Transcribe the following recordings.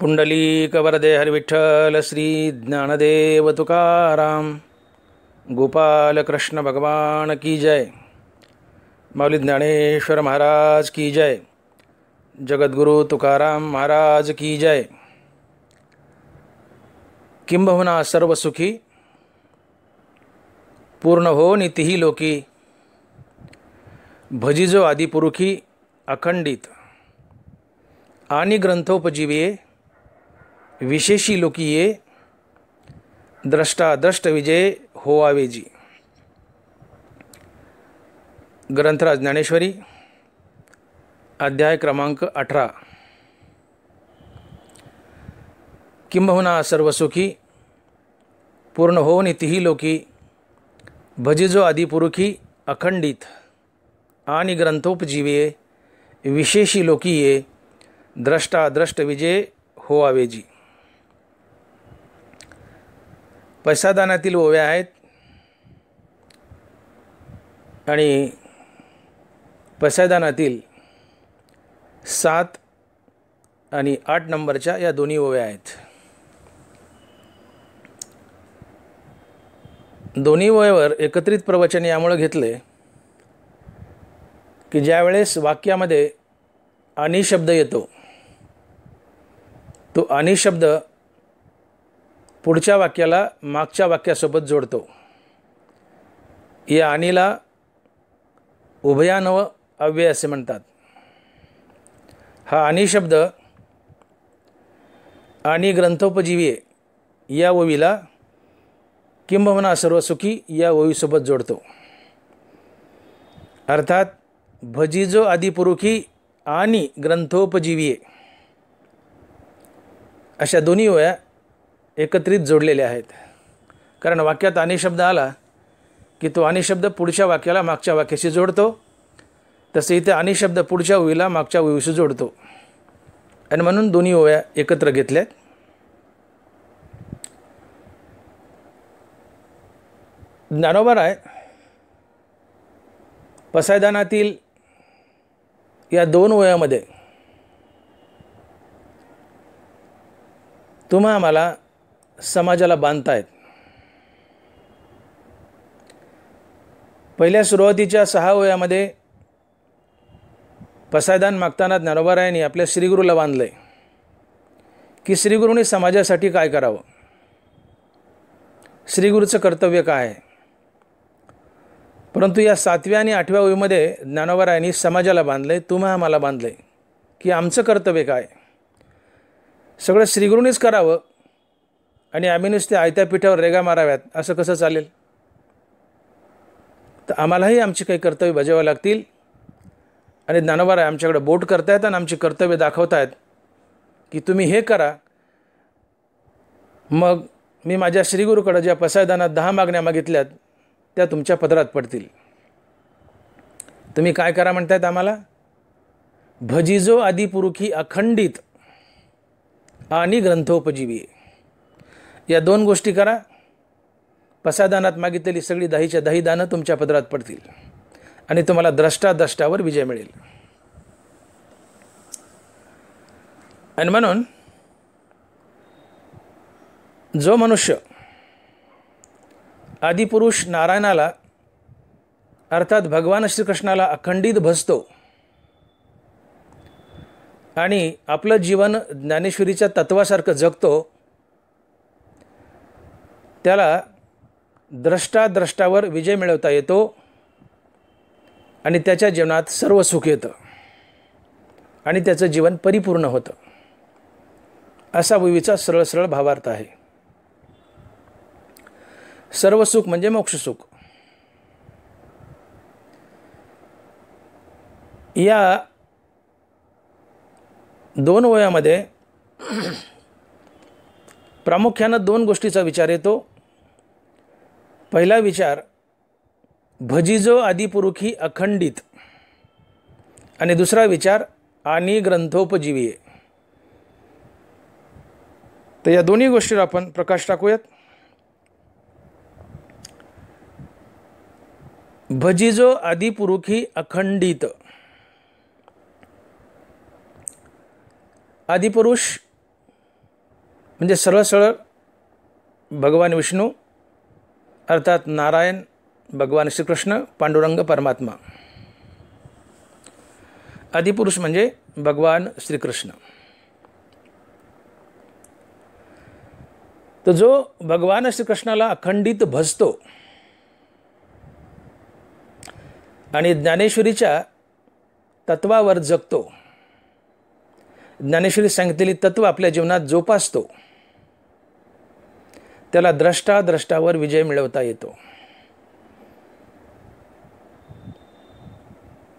पुंडलीकवरदे हरिविठ्ठल श्री ज्ञानदेव तुकाराम गोपाल कृष्ण भगवान की जय। माऊली ज्ञानेश्वर महाराज की जय। जगद्गुरु तुकाराम महाराज की जय। किंबहुना सर्व सुखी पूर्ण हो नितिही लोकी, भजिजो आदिपुरुखी अखंडित आणि ग्रंथोपजीविये, विशेषी लोकीये द्रष्टा दृष्ट विजय होवावेजी। ग्रंथराज ज्ञानेश्वरी अध्याय क्रमांक 18। किंबहुना सर्व सुखी पूर्ण हो नितिही लोकी, भजिजो आदिपुरुखी अखंडित आणि ग्रंथोपजीविये, विशेषी लोकीये द्रष्टा दृष्ट विजय होवावेजी। पैसादानातील ओव्या आहेत आणि पैसादानातील 7 आणि 8 नंबरच्या या दोन्ही ओव्या आहेत। दोन्ही ओव्यावर एकत्रित प्रवचन यामुळे घेतले की ज्यावेळेस वाक्यामध्ये आणि शब्द येतो तो आणि शब्द पुढच्या वाक्याला मागच्या वाक्यासोबत जोडतो। या आणीला उभयानव अव्यय असे म्हणतात। हा आणि शब्द आणि ग्रंथोपजीविये या ओवीला किंबहुना सर्व सुखी या ओवीसोबत जोडतो। अर्थात भजिजो आदिपुरुखी आणि ग्रंथोपजीविये अशा दोन्ही ओव्या एकत्रित जोडलेल्या आहेत। कारण वाक्यात आणि शब्द आला की तो आणि शब्द पुढच्या वाक्याला मागच्या वाक्याशी जोडतो, तसे इथे आणि शब्द पुढच्या ओवीला मागच्या ओवीशी जोडतो आणि म्हणून दोन्ही ओव्या एकत्र घेतल्यात। ज्ञानोबा पसायदानातील या 2 ओव्यामध्ये तुम्हा आम्हाला समाजाला बांधतायत। पहिल्या सुरुवातीच्या 6 ओव्यामध्ये पसायदान मागताना ज्ञानोबारायांनी आपल्या श्रीगुरूला बांधले की श्रीगुरूंनी समाजासाठी काय करावं, श्रीगुरूचं कर्तव्य काय आहे। परंतु या 7व्या आणि 8व्या ओवीमध्ये ज्ञानोबारायांनी समाजाला बांधले, तुम्हा आम्हाला बांधले की आमचं कर्तव्य काय, सगळं श्रीगुरूंनीच करावं आणि आम्ही नुसते आयत्या पिठावर रेगा माराव्यात असं कसं चालेल। तर आम्हालाही आमची काही कर्तव्य बजावावी लागतील आणि ज्ञानोबा आमच्याकडे बोट करतायत आणि आमची कर्तव्य दाखवतायत की तुम्ही हे करा, मग मी माझ्या श्रीगुरूकडे ज्या पसायदानात 10 मागण्या मागितल्यात त्या तुमच्या पदरात पडतील। तुम्ही काय करा म्हणतायत आम्हाला, भजिजो आदिपुरुखी अखंडित आणि ग्रंथोपजीविये या 2 गोष्टी करा। पसायदानात मागितलेली सगळी 10च्या 10 दानं तुमच्या पदरात पडतील आणि तुम्हाला द्रष्टावर विजय मिळेल। आणि म्हणून जो मनुष्य आदिपुरुष नारायणाला अर्थात भगवान श्रीकृष्णाला अखंडित भजतो आणि आपलं जीवन ज्ञानेश्वरीच्या तत्वासारखं जगतो, त्याला द्रष्टावर विजय मिळवता येतो आणि त्याच्या जीवनात सर्व सुख येतं आणि त्याचं जीवन परिपूर्ण होतं। असा ओवीचा सरळ भावार्थ आहे। सर्व सुख म्हणजे मोक्षसुख। या 2 ओव्यामध्ये प्रामुख्यानं 2 गोष्टीचा विचार येतो। पहिला विचार भजिजो आदिपुरुखी अखंडित आणि दुसरा विचार आणि ग्रंथोपजीविये। तर या दोन्ही गोष्टीवर आपण प्रकाश टाकूयात। भजिजो आदिपुरुखी अखंडित आदिपुरुष म्हणजे सरळ सरळ भगवान विष्णू अर्थात नारायण, भगवान श्रीकृष्ण, पांडुरंग परमात्मा. आदिपुरुष म्हणजे भगवान श्रीकृष्ण. तो जो भगवान श्रीकृष्णाला अखंडित भजतो आणि ज्ञानेश्वरीच्या तत्वावर जगतो, ज्ञानेश्वरी सांगितलेली तत्व आपल्या जीवनात जोपासतो, त्याला द्रष्टावर विजय मिळवता येतो.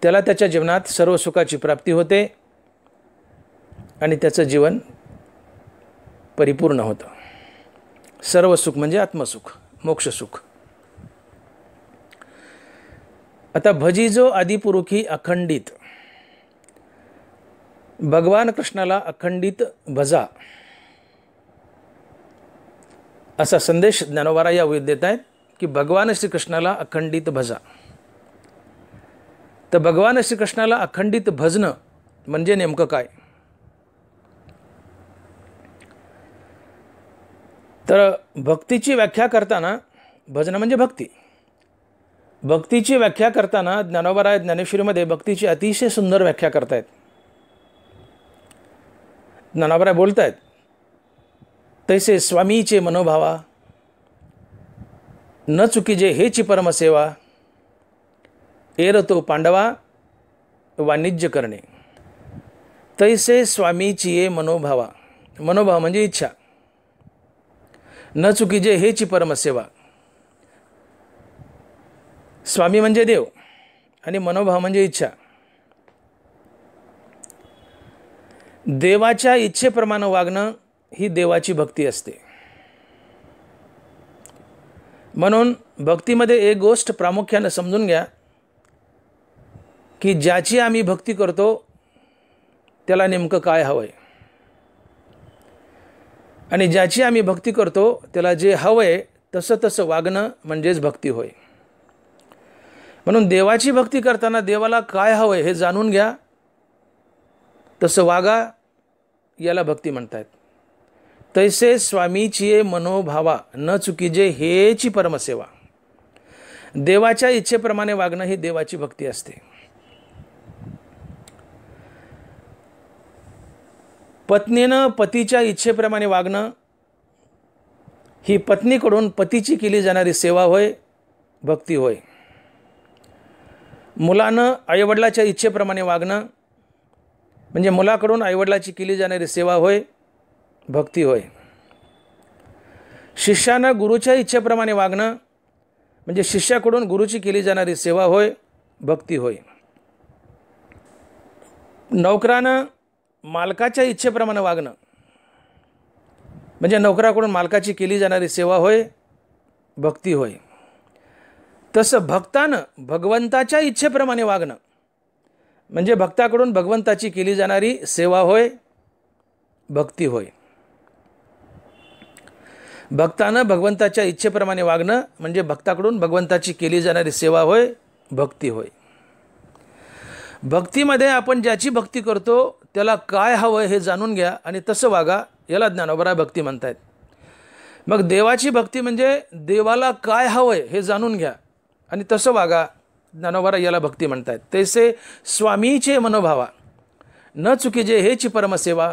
त्याला त्याच्या जीवनात सर्व सुखाची प्राप्ती होते आणि त्याचं जीवन परिपूर्ण होतं. सर्व सुख म्हणजे आत्मसुख, मोक्षसुख. आता भजिजो आदिपुरुखी अखंडित, भगवान कृष्णाला अखंडित भजा असा संदेश ज्ञानोबा या वेळी देत आहेत की भगवान श्रीकृष्णाला अखंडित भजा. तर भगवान श्रीकृष्णाला अखंडित भजणं म्हणजे नेमकं काय? तर भक्तीची व्याख्या करताना, भजन म्हणजे भक्ती, भक्तीची व्याख्या करताना ज्ञानोबा ज्ञानेश्वरीमध्ये भक्तीची अतिशय सुंदर व्याख्या करतायत. ज्ञानोबा बोलतायत, तैसे स्वामीचे मनोभावा न चुकीजे हेची परमसेवा, एरतो पांडवा वाणिज्य करणे. तैसे स्वामीची ये मनोभावा, मनोभाव म्हणजे इच्छा, न चुकीजे हेची परमसेवा. स्वामी म्हणजे देव आणि मनोभाव म्हणजे इच्छा. देवाच्या इच्छेप्रमाणे वागणं ही देवाची भक्ती असते. म्हणून भक्तीमध्ये एक गोष्ट प्रामुख्याने समजून घ्या की ज्याची आम्ही भक्ती करतो त्याला नेमकं काय हवंय, आणि ज्याची आम्ही भक्ती करतो त्याला जे हवंय तसं तसं वागणं म्हणजेच भक्ती होय. म्हणून देवाची भक्ती करताना देवाला काय हवंय हे जाणून घ्या, तसं वागा, याला भक्ती म्हणतात. तैसे स्वामीची मनोभावा न चुकीजे हेची परमसेवा. देवाच्या इच्छेप्रमाणे वागणं ही देवाची भक्ती असते. पत्नीनं पतीच्या इच्छेप्रमाणे वागणं ही पत्नीकडून पतीची केली जाणारी सेवा होय, भक्ती होय. मुलानं आईवडिलाच्या इच्छेप्रमाणे वागणं म्हणजे मुलाकडून आईवडिलाची केली जाणारी सेवा होय, भक्ती होय. शिष्यानं गुरुच्या इच्छेप्रमाणे वागणं म्हणजे शिष्याकडून गुरुची केली जाणारी सेवा होय, भक्ती होय. नोकरानं मालकाच्या इच्छेप्रमाणे वागणं म्हणजे नोकराकडून मालकाची केली जाणारी सेवा होय, भक्ती होय. तसं भक्तानं भगवंताच्या इच्छेप्रमाणे वागणं म्हणजे भक्ताकडून भगवंताची केली जाणारी सेवा होय, भक्ती होय. भक्तानं भगवंताच्या इच्छेप्रमाणे वागणं म्हणजे भक्ताकडून भगवंताची केली जाणारी सेवा होय, भक्ती होय. भक्तीमध्ये आपण ज्याची भक्ती करतो त्याला काय हवं हे जाणून घ्या आणि तसं वागा, याला ज्ञानोबा भक्ती म्हणतात. मग देवाची भक्ती म्हणजे देवाला काय हवंय हे जाणून घ्या आणि तसं वागा, ज्ञानोबा याला भक्ती म्हणतात. तैसे स्वामीचे मनोभावा न चुकीजे हेची परमसेवा,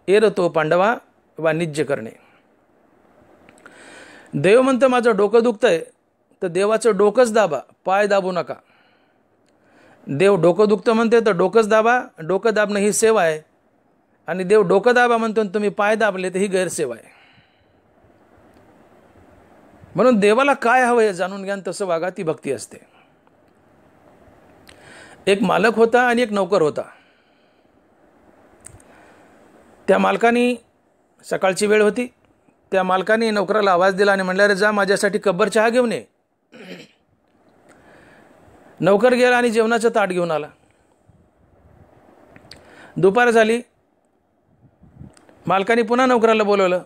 एरतो पांडवा वाणिज्य करणे. देव म्हणतं माझं डोकं दुखतंय तर देवाचं डोकंच दाबा, पाय दाबू नका. देव डोकं दुखतं म्हणते तर डोकंच दाबा, डोकं दाबणं ही सेवा आहे. आणि देव डोकं दाबा म्हणतो आणि तुम्ही पाय दाबले तर ही गैरसेवा आहे. म्हणून देवाला काय हवं हे जाणून घ्या तसं वागा, ती भक्ती असते. एक मालक होता आणि एक नौकर होता. त्या मालकाने, सकाळची वेळ होती, त्या मालकाने नौकराला आवाज दिला आणि म्हणलं, अरे जा माझ्यासाठी कब्बर चहा घेऊन ये. नौकर गेला आणि जेवणाचं ताट घेऊन आला. दुपार झाली, मालकाने पुन्हा नौकराला बोलवलं,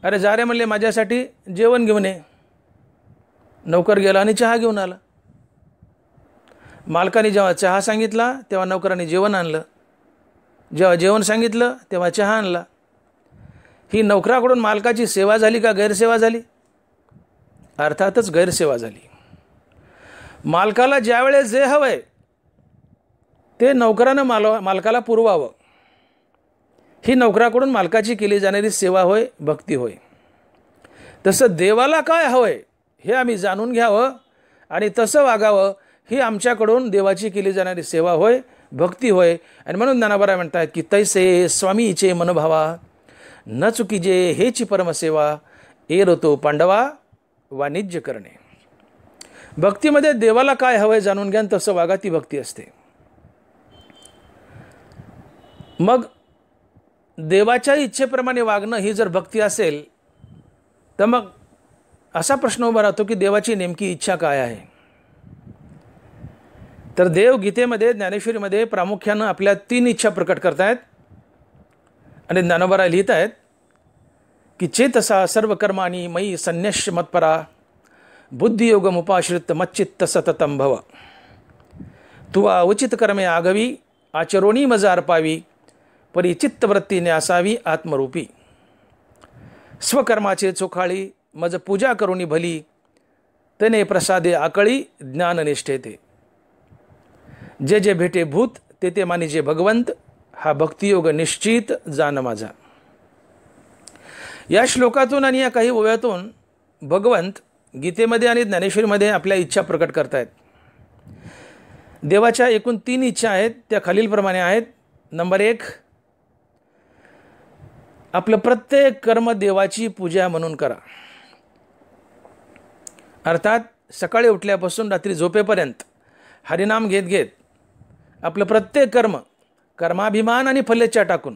अरे जा रे म्हणले माझ्यासाठी जेवण घेऊन ये. नौकर गेला आणि चहा घेऊन आला. मालकाने जेव्हा चहा सांगितला तेव्हा नौकराने जेवण आणलं, जेव्हा जेवण सांगितलं तेव्हा चहा आणला. ही नोकराकडून मालकाची सेवा झाली का गैरसेवा झाली? अर्थातच गैरसेवा झाली. मालकाला ज्यावेळेस जे हवंय ते नोकरानं मालकाला पुरवावं, ही नोकराकडून मालकाची केली जाणारी सेवा होय, भक्ती होय. तसं देवाला काय हवंय हे आम्ही जाणून घ्यावं आणि तसं वागावं, ही आमच्याकडून देवाची केली जाणारी सेवा होय, भक्ती होय. आणि म्हणून ज्ञानोबा म्हणतात की तैसे स्वामीचे मनोभावा न चुकीजे हेची परमसेवा एरतो पांडवा वाणिज्य करणे. भक्तीमध्ये देवाला काय हवंय जाणून घ्या, तसं वागा, ती भक्ती असते. मग देवाच्या इच्छेप्रमाणे वागणं ही जर भक्ती असेल तर मग असा प्रश्न उभा राहतो की देवाची नेमकी इच्छा काय आहे? तर देव गीतेमध्ये, ज्ञानेश्वरीमध्ये प्रामुख्यानं आपल्या 3 इच्छा प्रकट करतायत आणि ज्ञानोबा लिहित आहेत की चेतसा सर्व कर्माणी मयी संन्यस्य मत्परा बुद्धियोगमुपाश्रित मच्चित्त सततम भव. तुवा उचित कर्मे आगवी आचरोणी मज अर्पावी परी चित्तवृत्तीने असावी आत्मरूपी. स्वकर्माचे चोखाळी मज पूजा करुणी भली तने प्रसादे आकळी ज्ञाननिष्ठेते. जे जे भेटे भूत ते ते मानिजे भगवंत हा भक्तियोग निश्चित जाण माझा. या श्लोकातून आणि या काही ओव्यातून भगवंत गीतेमध्ये आणि ज्ञानेश्वरीमध्ये आपल्या इच्छा प्रकट करतायत. देवाच्या एकूण 3 इच्छा आहेत, त्या खालीलप्रमाणे आहेत. नंबर 1, आपलं प्रत्येक कर्म देवाची पूजा म्हणून करा. अर्थात सकाळी उठल्यापासून रात्री झोपेपर्यंत हरिनाम घेत घेत आपलं प्रत्येक कर्म कर्माभिमान आणि फलेच्छा टाकून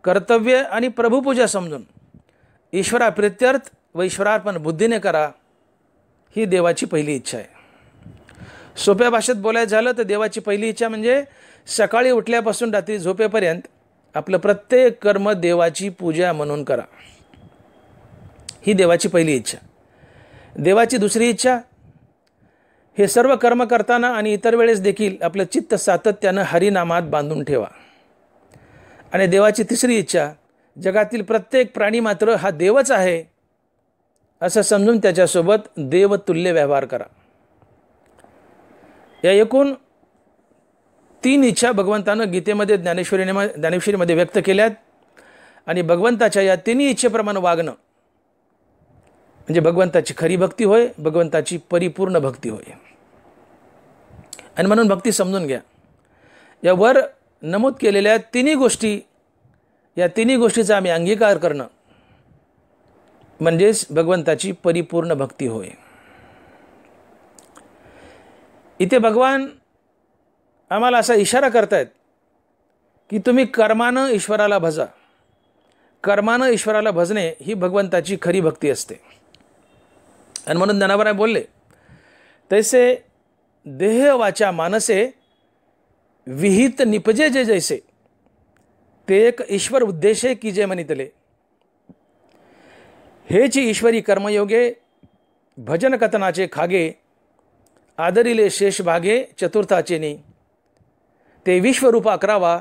कर्तव्य आणि प्रभुपूजा समजून ईश्वराप्रित्यर्थ व ईश्वरार्पण बुद्धीने करा, ही देवाची पहिली इच्छा आहे. सोप्या भाषेत बोलायचं झालं तर देवाची पहिली इच्छा म्हणजे सकाळी उठल्यापासून रात्री झोपेपर्यंत आपलं प्रत्येक कर्म देवाची पूजा म्हणून करा, ही देवाची पहिली इच्छा. देवाची दुसरी इच्छा, हे सर्व कर्म करताना आणि इतर वेळेस देखील आपलं चित्त सातत्यानं हरिनामात बांधून ठेवा. आणि देवाची तिसरी इच्छा, जगातील प्रत्येक प्राणी मात्र हा देवच आहे असं समजून त्याच्यासोबत देवतुल्य व्यवहार करा. या एकूण 3 इच्छा भगवंतानं गीतेमध्ये ज्ञानेश्वरीमध्ये व्यक्त केल्यात. आणि भगवंताच्या या 3 इच्छेप्रमाणे वागणं म्हणजे भगवंताची खरी भक्ती होय, भगवंताची परिपूर्ण भक्ती होय. आणि म्हणून भक्ती समजून घ्या, या वर नमूद केलेल्या 3 गोष्टी, या 3 गोष्टीचा आम्ही अंगीकार करणं म्हणजेच भगवंताची परिपूर्ण भक्ती होय. इथे भगवान आम्हाला असा इशारा करतायत की तुम्ही कर्मानं ईश्वराला भजा. कर्मानं ईश्वराला भजणे ही भगवंताची खरी भक्ती असते. आणि म्हणून ज्ञानोबा बोलले तैसे देह वाचा मानसे विहित निपजे जे जैसे ते एक ईश्वर उद्देशे की जे मनितले. हेची ईश्वरी कर्मयोगे भजन कथनाचे खागे आदरिले शेष भागे चतुर्थाचे नी. ते विश्वरूप अकरावा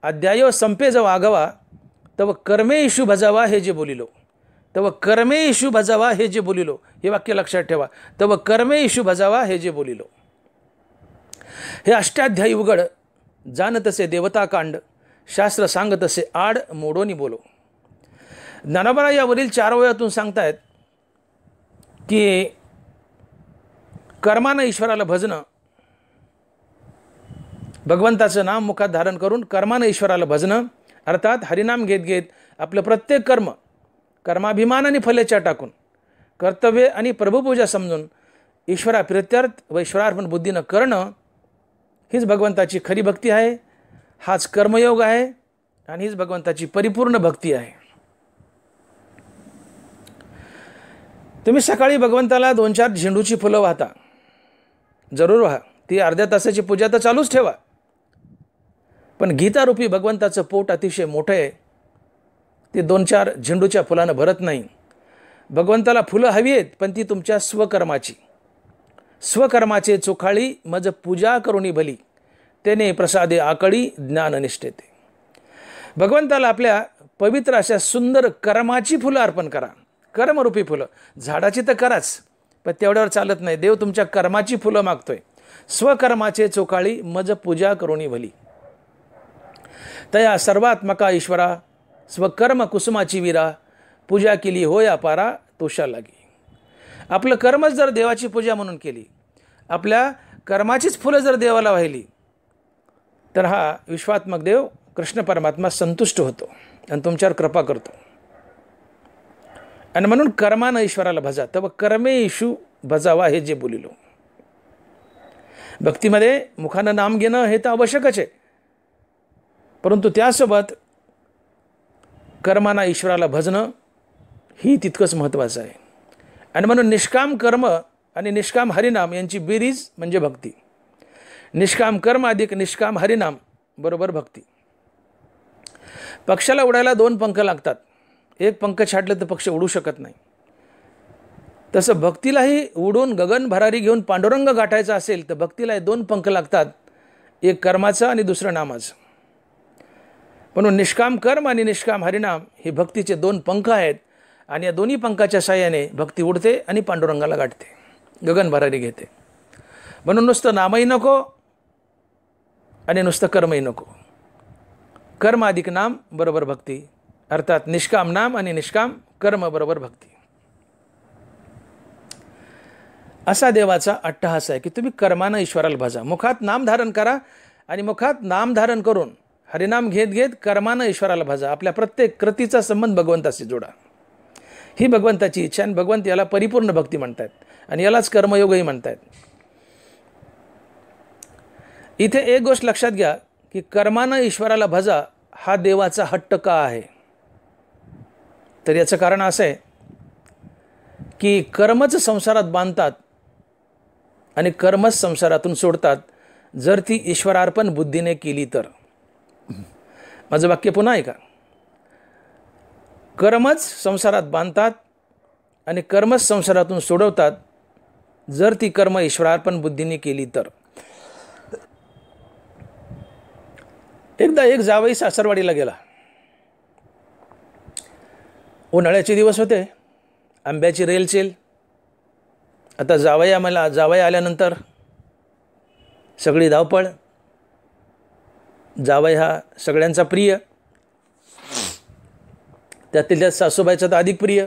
अध्याय संपे जव आगवा तव कर्मे इशू भजावा हे जे बोलिलो. तव कर्मे इशू भजावा हे जे बोलिलो, हे वाक्य लक्षात ठेवा. तव कर्मे इशू भजावा हे जे बोलिलो. हे अष्टाध्यायी उघड जाण तसे देवता कांड शास्त्र सांग तसे आड मोडोनी बोलो. ज्ञानोबा यावरील 4 ओव्यातून सांगतायत की कर्मानं ईश्वराला भजणं, भगवंताचं नाम मुखात धारण करून कर्मानं ईश्वराला भजणं, अर्थात हरिनाम घेत घेत आपलं प्रत्येक कर्म कर्माभिमान आणि फलेच्छा टाकून कर्तव्य आणि प्रभुपूजा समजून ईश्वराप्रित्यर्थ व ईश्वरार्पण बुद्धीनं करणं, हीच भगवंताची खरी भक्ती आहे. हाच कर्मयोग आहे आणि हीच भगवंताची परिपूर्ण भक्ती आहे. तुम्ही सकाळी भगवंताला 2-4 झेंडूची फुलं वाहता, जरूर वाहा. ती अर्ध्या तासाची पूजा तर चालूच ठेवा. पण गीतारूपी भगवंताचं पोट अतिशय मोठं आहे, ते 2-4 झेंडूच्या फुलानं भरत नाही. भगवंताला फुलं हवी आहेत, पण ती तुमच्या स्वकर्माची. स्वकर्माचे चोखाळी मज पूजा करुणी भली त्याने प्रसादे आकळी ज्ञाननिष्ठेते. भगवंताला आपल्या पवित्र अशा सुंदर कर्माची फुलं अर्पण करा. कर्मरूपी फुलं. झाडाची तर कराच, पण तेवढ्यावर चालत नाही. देव तुमच्या कर्माची फुलं मागतोय. स्वकर्माचे चोकाळी मज पूजा करुणी भली. तया सर्वात्मका ईश्वरा स्वकर्म कुसुमाची वीरा पूजा केली होय अपारा तोषा लागी. आपलं कर्मच जर देवाची पूजा म्हणून केली, आपल्या कर्माचीच फुलं जर देवाला वाहिली, तर हा विश्वात्मक देव कृष्ण परमात्मा संतुष्ट होतो आणि तुमच्यावर कृपा करतो. आणि म्हणून कर्मानं ईश्वराला भजा. तव कर्मे ईशू भजावा हे जे बोलिलो. भक्तीमध्ये मुखानं नाम घेणं हे तर आवश्यकच आहे, परंतु त्यासोबत कर्माना ईश्वराला भजणं ही तितकंच महत्त्वाचं आहे. आणि म्हणून निष्काम कर्म आणि निष्काम हरिनाम यांची बेरीज म्हणजे भक्ती. निष्काम कर्म अधिक निष्काम हरिनाम बरोबर भक्ती. पक्षाला उडायला 2 पंख लागतात. एक पंख छाटलं तर पक्ष उडू शकत नाही. तसं भक्तीलाही उडून गगन भरारी घेऊन पांडुरंग गाठायचा असेल तर भक्तीलाही 2 पंख लागतात. एक कर्माचं आणि दुसरं नामाचं. म्हणून निष्काम कर्म आणि निष्काम हरिनाम हे भक्तीचे 2 पंख आहेत. आणि या दोन्ही पंखाच्या साहाय्याने भक्ती उडते आणि पांडुरंगाला गाठते, गगन भरारी घेते. म्हणून नुसतं नामही नको आणि नुसतं कर्मही नको. कर्म अधिक नाम बरोबर भक्ती, अर्थात निष्काम नाम आणि निष्काम कर्म बरोबर भक्ती. असा देवाचा अट्टहास आहे की तुम्ही कर्मानं ईश्वराला भजा. मुखात नाम धारण करा आणि मुखात नाम धारण करून हरिनाम घेत घेत कर्मानं ईश्वराला भजा. आपल्या प्रत्येक कृतीचा संबंध भगवंताशी जोडा. ही भगवंताची इच्छा आणि भगवंत याला परिपूर्ण भक्ती म्हणतात आणि यालाच कर्मयोगही म्हणतात. इथे एक गोष्ट लक्षात घ्या की कर्मानं ईश्वराला भजा हा देवाचा हट्ट का आहे. तर याचं कारण असं आहे की कर्मच संसारात बांधतात आणि कर्मच संसारातून सोडतात जर ती ईश्वरार्पण बुद्धीने केली तर. माझं वाक्य पुन्हा ऐका. कर्मच संसारात बांधतात आणि कर्मच संसारातून सोडवतात जर ती कर्म ईश्वरार्पण बुद्धीने केली तर. एकदा एक जावई सासरवाडीला गेला. उन्हाळ्याचे दिवस होते, आंब्याची रेलचेल. आता जावई आल्यानंतर सगळी धावपळ. जावई हा सगळ्यांचा प्रिय, त्यातील त्यात सासूबाईचा तर अधिक प्रिय.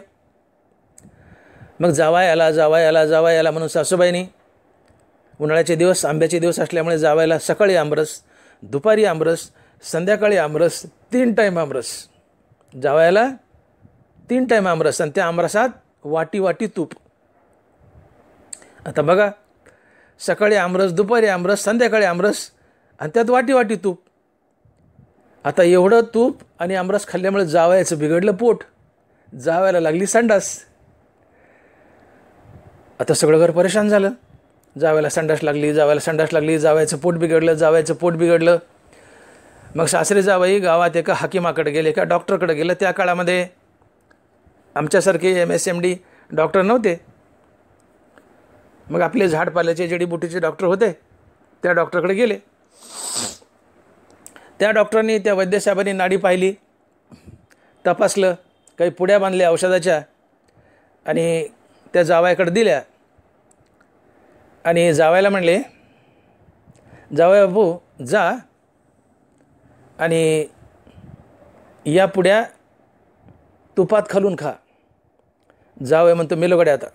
मग जावई आला म्हणून सासूबाईनी उन्हाळ्याचे दिवस आंब्याचे दिवस असल्यामुळे जावयाला सकाळी आमरस, दुपारी आमरस, संध्याकाळी आमरस, 3 टाईम आमरस. जावयाला 3 टाईम आमरस आणि त्या आमरसात वाटी वाटी तूप. आता बघा, सकाळी आमरस, दुपारी आमरस, संध्याकाळी आमरस आणि त्यात वाटी वाटी तूप. आता एवढं तूप आणि आमरस खाल्ल्यामुळे जावयाचं बिघडलं पोट. जावयाला लागली संडास. आता सगळं घर परेशान झालं. जावयाला संडास लागली, जावयाचं पोट बिघडलं. मग सासरे जावई गावात एका हाकिमाकडे गेले, एका डॉक्टरकडे गेलं. त्या काळामध्ये आमच्यासारखे MSMD डॉक्टर नव्हते. मग आपले झाडपाल्याचे जडीबुटीचे डॉक्टर होते, त्या डॉक्टरकडे गेले. त्या डॉक्टरांनी, त्या वैद्यसाहेबांनी नाडी पाहिली, तपासलं, काही पुड्या बांधल्या औषधाच्या आणि त्या जावयाकडे दिल्या. आणि जावयाला म्हणले, जावई बापू जा आणि या पुड्या तुपात खालून खा. जावई म्हणतो मेलो गड्या आता.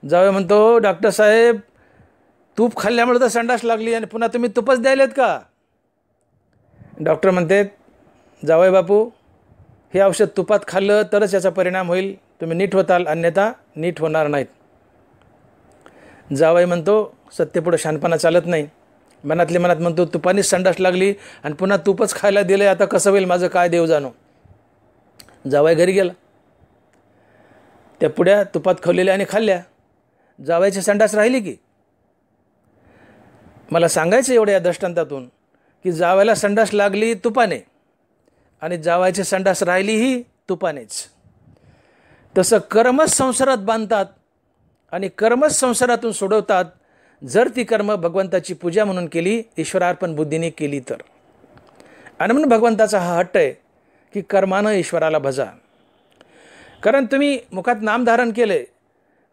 जावई म्हणतो डॉक्टर साहेब तूप खाल्ल्यामुळे तर संडास लागली आणि पुन्हा तुम्ही तुपच द्यायलेत का. डॉक्टर म्हणते जावई बापू हे औषध तुपात खाल्लं तरच याचा परिणाम होईल, तुम्ही नीट होताल, अन्यथा नीट होणार नाहीत. जावई म्हणतो सत्तेपुढं शहाणपणा चालत नाही. मनातल्या मनात म्हणतो तुपानीच संडास लागली आणि पुन्हा तूपच खायला दिलं, आता कसं होईल माझं काय देव जाणो. जावई घरी गेला, त्या पुड्या तुपात खाल्लेल्या आणि खाल्ल्या. जावयाची संडास राहिली की. मला सांगायचं एवढं या दृष्टांतातून की जावयाला संडास लागली तुपाने आणि जावयाची संडास राहिली ही तुपानेच. तसं कर्मच संसारात बांधतात आणि कर्मच संसारातून सोडवतात जर ती कर्म भगवंताची पूजा म्हणून केली, ईश्वरार्पण बुद्धीने केली तर. आणि म्हणून भगवंताचा हा हट्ट आहे की कर्मानं ईश्वराला भजा. कारण तुम्ही मुखात नामधारण केले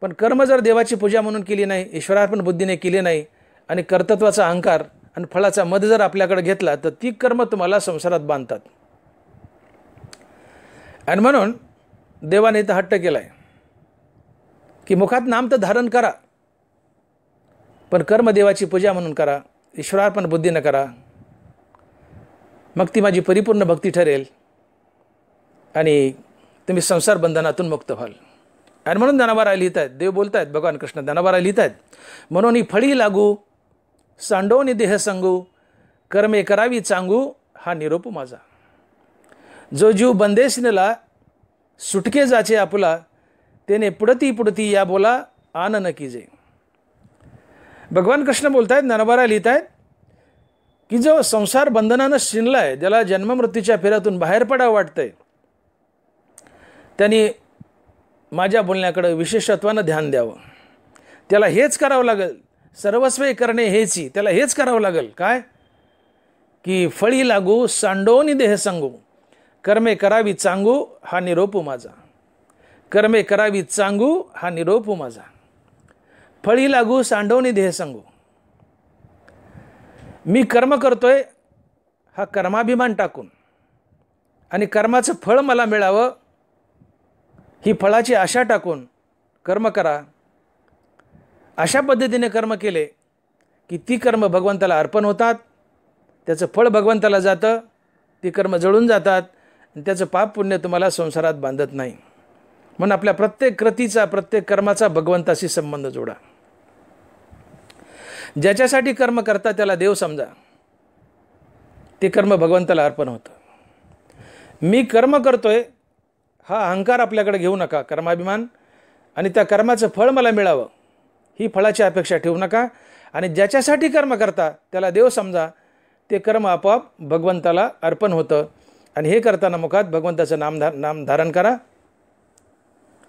पण कर्म जर देवाची पूजा म्हणून केली नाही, ईश्वरार्पण बुद्धीने केली नाही आणि कर्तृत्वाचा अहंकार आणि फळाचा मद जर आपल्याकडे घेतला तर ती कर्म तुम्हाला संसारात बांधतात. आणि म्हणून देवाने इथं हट्ट केला आहे की मुखात नाम तर धारण करा पण कर्म देवाची पूजा म्हणून करा, ईश्वरार्पण बुद्धीनं करा. मग ती माझी परिपूर्ण भक्ती ठरेल आणि तुम्ही संसार बंधनातून मुक्त व्हाल. आणि म्हणून ज्ञानोबा लिहित आहेत, देव बोलत आहेत, भगवान कृष्ण ज्ञानोबा लिहित आहेत, म्हणून ही फळी लागू सांडोनी देह सांगू कर्मे करावी चांगू हा निरोप माझा. जो जीव बंदेशनेला सुटके जाचे आपुला तेने पुढती पुढती या बोला आन न कीजे. भगवान कृष्ण बोलत आहेत, ज्ञानोबा लिहित आहेत की जो संसार बंधनानं शिनलाय, ज्याला जन्ममृत्यूच्या फेऱ्यातून बाहेर पडावं वाटतंय, त्यांनी माझ्या बोलण्याकडे विशेषत्वानं ध्यान द्यावं. त्याला हेच करावं लागेल, सर्वस्व करणे हेची, त्याला हेच करावं लागेल. काय की फळी लागू सांडोनी देह सांगू कर्मे करावी चांगू हा निरोप माझा. कर्मे करावी चांगू हा निरोप माझा. फळी लागू सांडोनी देह सांगू. मी कर्म करतोय हा कर्माभिमान टाकून आणि कर्माचं फळ मला मिळावं ही फळाची आशा टाकून कर्म करा. अशा पद्धतीने कर्म केले की ती कर्म भगवंताला अर्पण होतात, त्याचं फळ भगवंताला जातं, ती कर्म जळून जातात आणि त्याचं पाप पुण्य तुम्हाला संसारात बांधत नाही. म्हणून आपल्या प्रत्येक कृतीचा, प्रत्येक कर्माचा भगवंताशी संबंध जोडा. ज्याच्यासाठी कर्म करता त्याला देव समजा, ते कर्म भगवंताला अर्पण होतं. मी कर्म करतोय हा अहंकार आपल्याकडे घेऊ नका, कर्माभिमान, आणि त्या कर्माचं फळ मला मिळावं ही फळाची अपेक्षा ठेवू नका. आणि ज्याच्यासाठी कर्म करता त्याला देव समजा, ते कर्म आपोआप भगवंताला अर्पण होतं. आणि हे करताना मुखात भगवंताचं नाम धारण करा.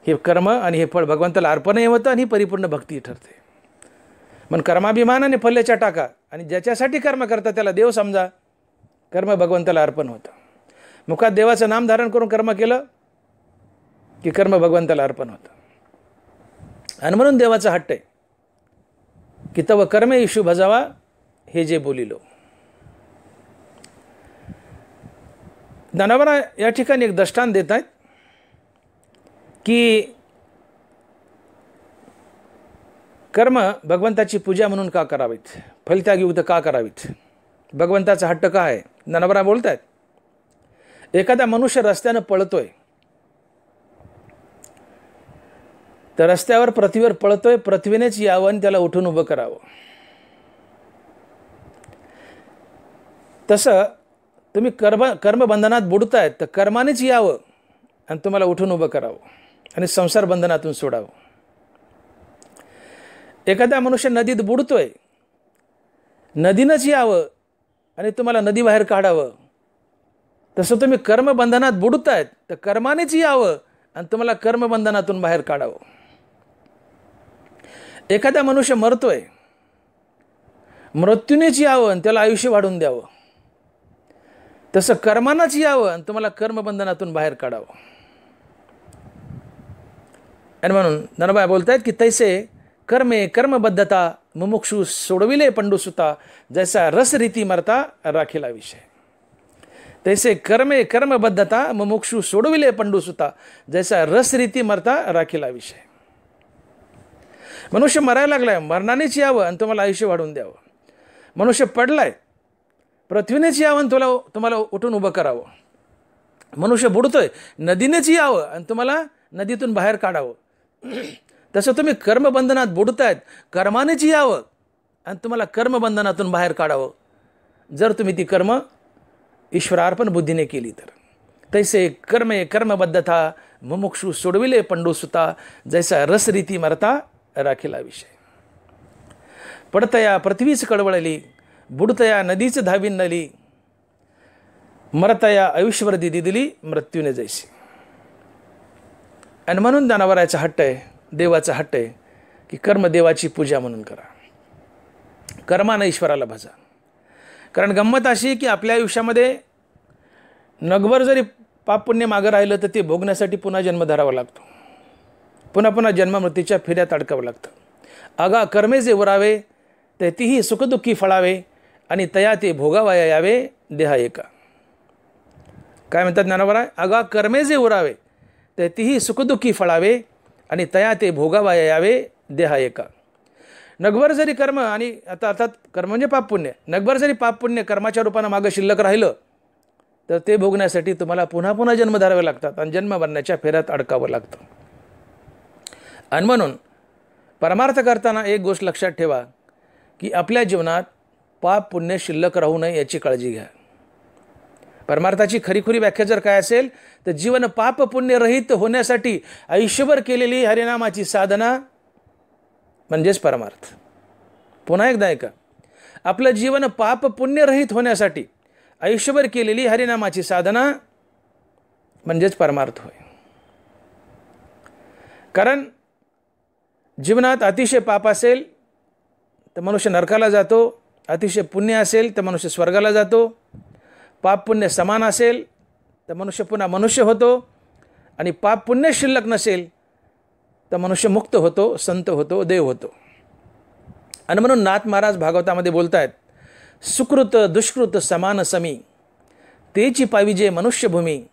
हे कर्म आणि हे फळ भगवंताला अर्पणही होतं आणि ही परिपूर्ण भक्ती ठरते. पण कर्माभिमान आणि फल्याच्या टाका आणि ज्याच्यासाठी कर्म करता त्याला देव समजा, कर्म भगवंताला अर्पण होतं. मुखात देवाचं नाम धारण करून कर्म केलं की कर्म भगवंताला अर्पण होतं. आणि म्हणून देवाचा हट्ट आहे की तव कर्मे ईशू भजावा हे जे बोलिलो. ज्ञानोबा या ठिकाणी एक दृष्टांत देत आहेत की कर्म भगवंताची पूजा म्हणून का करावीत, फलत्यागयुक्त का करावीत, भगवंताचा हट्ट का आहे. ज्ञानोबा बोलत आहेत, एखादा मनुष्य रस्त्यानं पळतोय तर रस्त्यावर पृथ्वीवर पळतोय, पृथ्वीनेच यावं आणि त्याला उठून उभं करावं. तसं तुम्ही कर्मबंधनात बुडतायत तर कर्मानेच यावं आणि तुम्हाला उठून उभं करावं आणि संसार बंधनातून सोडावं. एखादा मनुष्य नदीत बुडतोय, नदीनंच यावं आणि तुम्हाला नदी बाहेर काढावं. तसं तुम्ही कर्मबंधनात बुडतायत तर कर्मानेच यावं आणि तुम्हाला कर्मबंधनातून बाहेर काढावं. एखादा मनुष्य मरतोय, मृत्यूनेच यावं आणि त्याला आयुष्य वाढवून द्यावं. तसं कर्मानंच यावं आणि तुम्हाला कर्मबंधनातून बाहेर काढावं. आणि म्हणून ज्ञानोबा बोलतायत की तैसे कर्मे कर्मबद्धता मुमुक्षू सोडविले पंडुसुता जैसा रस रीती मरता राखीला विषय. तैसे कर्मे कर्मबद्धता मुमुक्षू सोडविले पंडुसुता जैसा रस रीती मरता राखीला विषय. मनुष्य मरायला लागलाय, मरणानेच यावं आणि तुम्हाला आयुष्य वाढवून द्यावं. मनुष्य पडलाय, पृथ्वीनेच यावं आणि तुम्हाला उठून उभं करावं. मनुष्य बुडतोय, नदीनेच यावं आणि तुम्हाला नदीतून बाहेर काढावं. तसं तुम्ही कर्मबंधनात बुडतायत, कर्मानेच यावं आणि तुम्हाला कर्मबंधनातून बाहेर काढावं जर तुम्ही ती कर्म ईश्वरार्पण बुद्धीने केली तर. तैसे कर्मे कर्मबद्धता मुमुक्षू सोडविले पंडुसुता जैसा रस रीती मरता राखीला विषय. पडतया पृथ्वीच कळवळली, बुडतया नदीच धावीन नली, मरतया आयुष्यवर दिली मृत्यूने जैसी. आणि म्हणून ज्ञानोबारायचा हट्ट आहे, देवाचा हट्ट आहे की कर्म देवाची पूजा म्हणून करा, कर्मानं ईश्वराला भजा. कारण गंमत अशी की आपल्या आयुष्यामध्ये नगभर जरी पाप पुण्य मागं राहिलं तर ते भोगण्यासाठी पुन्हा जन्म धरावा लागतो, पुन्हा पुन्हा जन्ममृत्यूच्या फेऱ्यात अडकावं लागतं. अगा कर्मे जे उरावे ते तीही सुखदुःखी फळावे आणि तया ते भोगावया यावे देहा एका. काय म्हणतात ज्ञानोबा? अगा कर्मे जे उरावे ते तीही सुखदुःखी फळावे आणि तया ते भोगावया यावे देहा एका. नगभर जरी कर्म आणि आता अर्थात कर्म म्हणजे पाप पुण्य, नगभर जरी पाप पुण्य कर्माच्या रूपानं मागं शिल्लक राहिलं तर ते भोगण्यासाठी तुम्हाला पुन्हा पुन्हा जन्म धरावे लागतात आणि जन्म मरण्याच्या फेऱ्यात अडकावं लागतं. आणि म्हणून परमार्थ करताना एक गोष्ट लक्षात ठेवा की आपल्या जीवनात पाप पुण्य शिल्लक राहू नये याची काळजी घ्या. परमार्थाची खरीखुरी व्याख्या जर काय असेल तर जीवन पाप पुण्य रहित होण्यासाठी आयुष्यभर केलेली हरिनामाची साधना म्हणजेच परमार्थ. पुन्हा एकदा ऐका, आपलं जीवन पाप पुण्य रहित होण्यासाठी आयुष्यभर केलेली हरिनामाची साधना म्हणजेच परमार्थ होय. कारण जीवनात अतिशय पाप असेल तर मनुष्य नरकाला जातो, अतिशय पुण्य असेल तर मनुष्य स्वर्गाला जातो, पाप पुण्य समान असेल तर मनुष्य पुन्हा मनुष्य होतो, आणि पाप पुण्य शिल्लक नसेल तर मनुष्य मुक्त होतो, संत होतो, देव होतो. आणि म्हणून नाथ महाराज भागवतामध्ये बोलतायत, सुकृत दुष्कृत समान समी तेची पाविजे मनुष्यभूमी,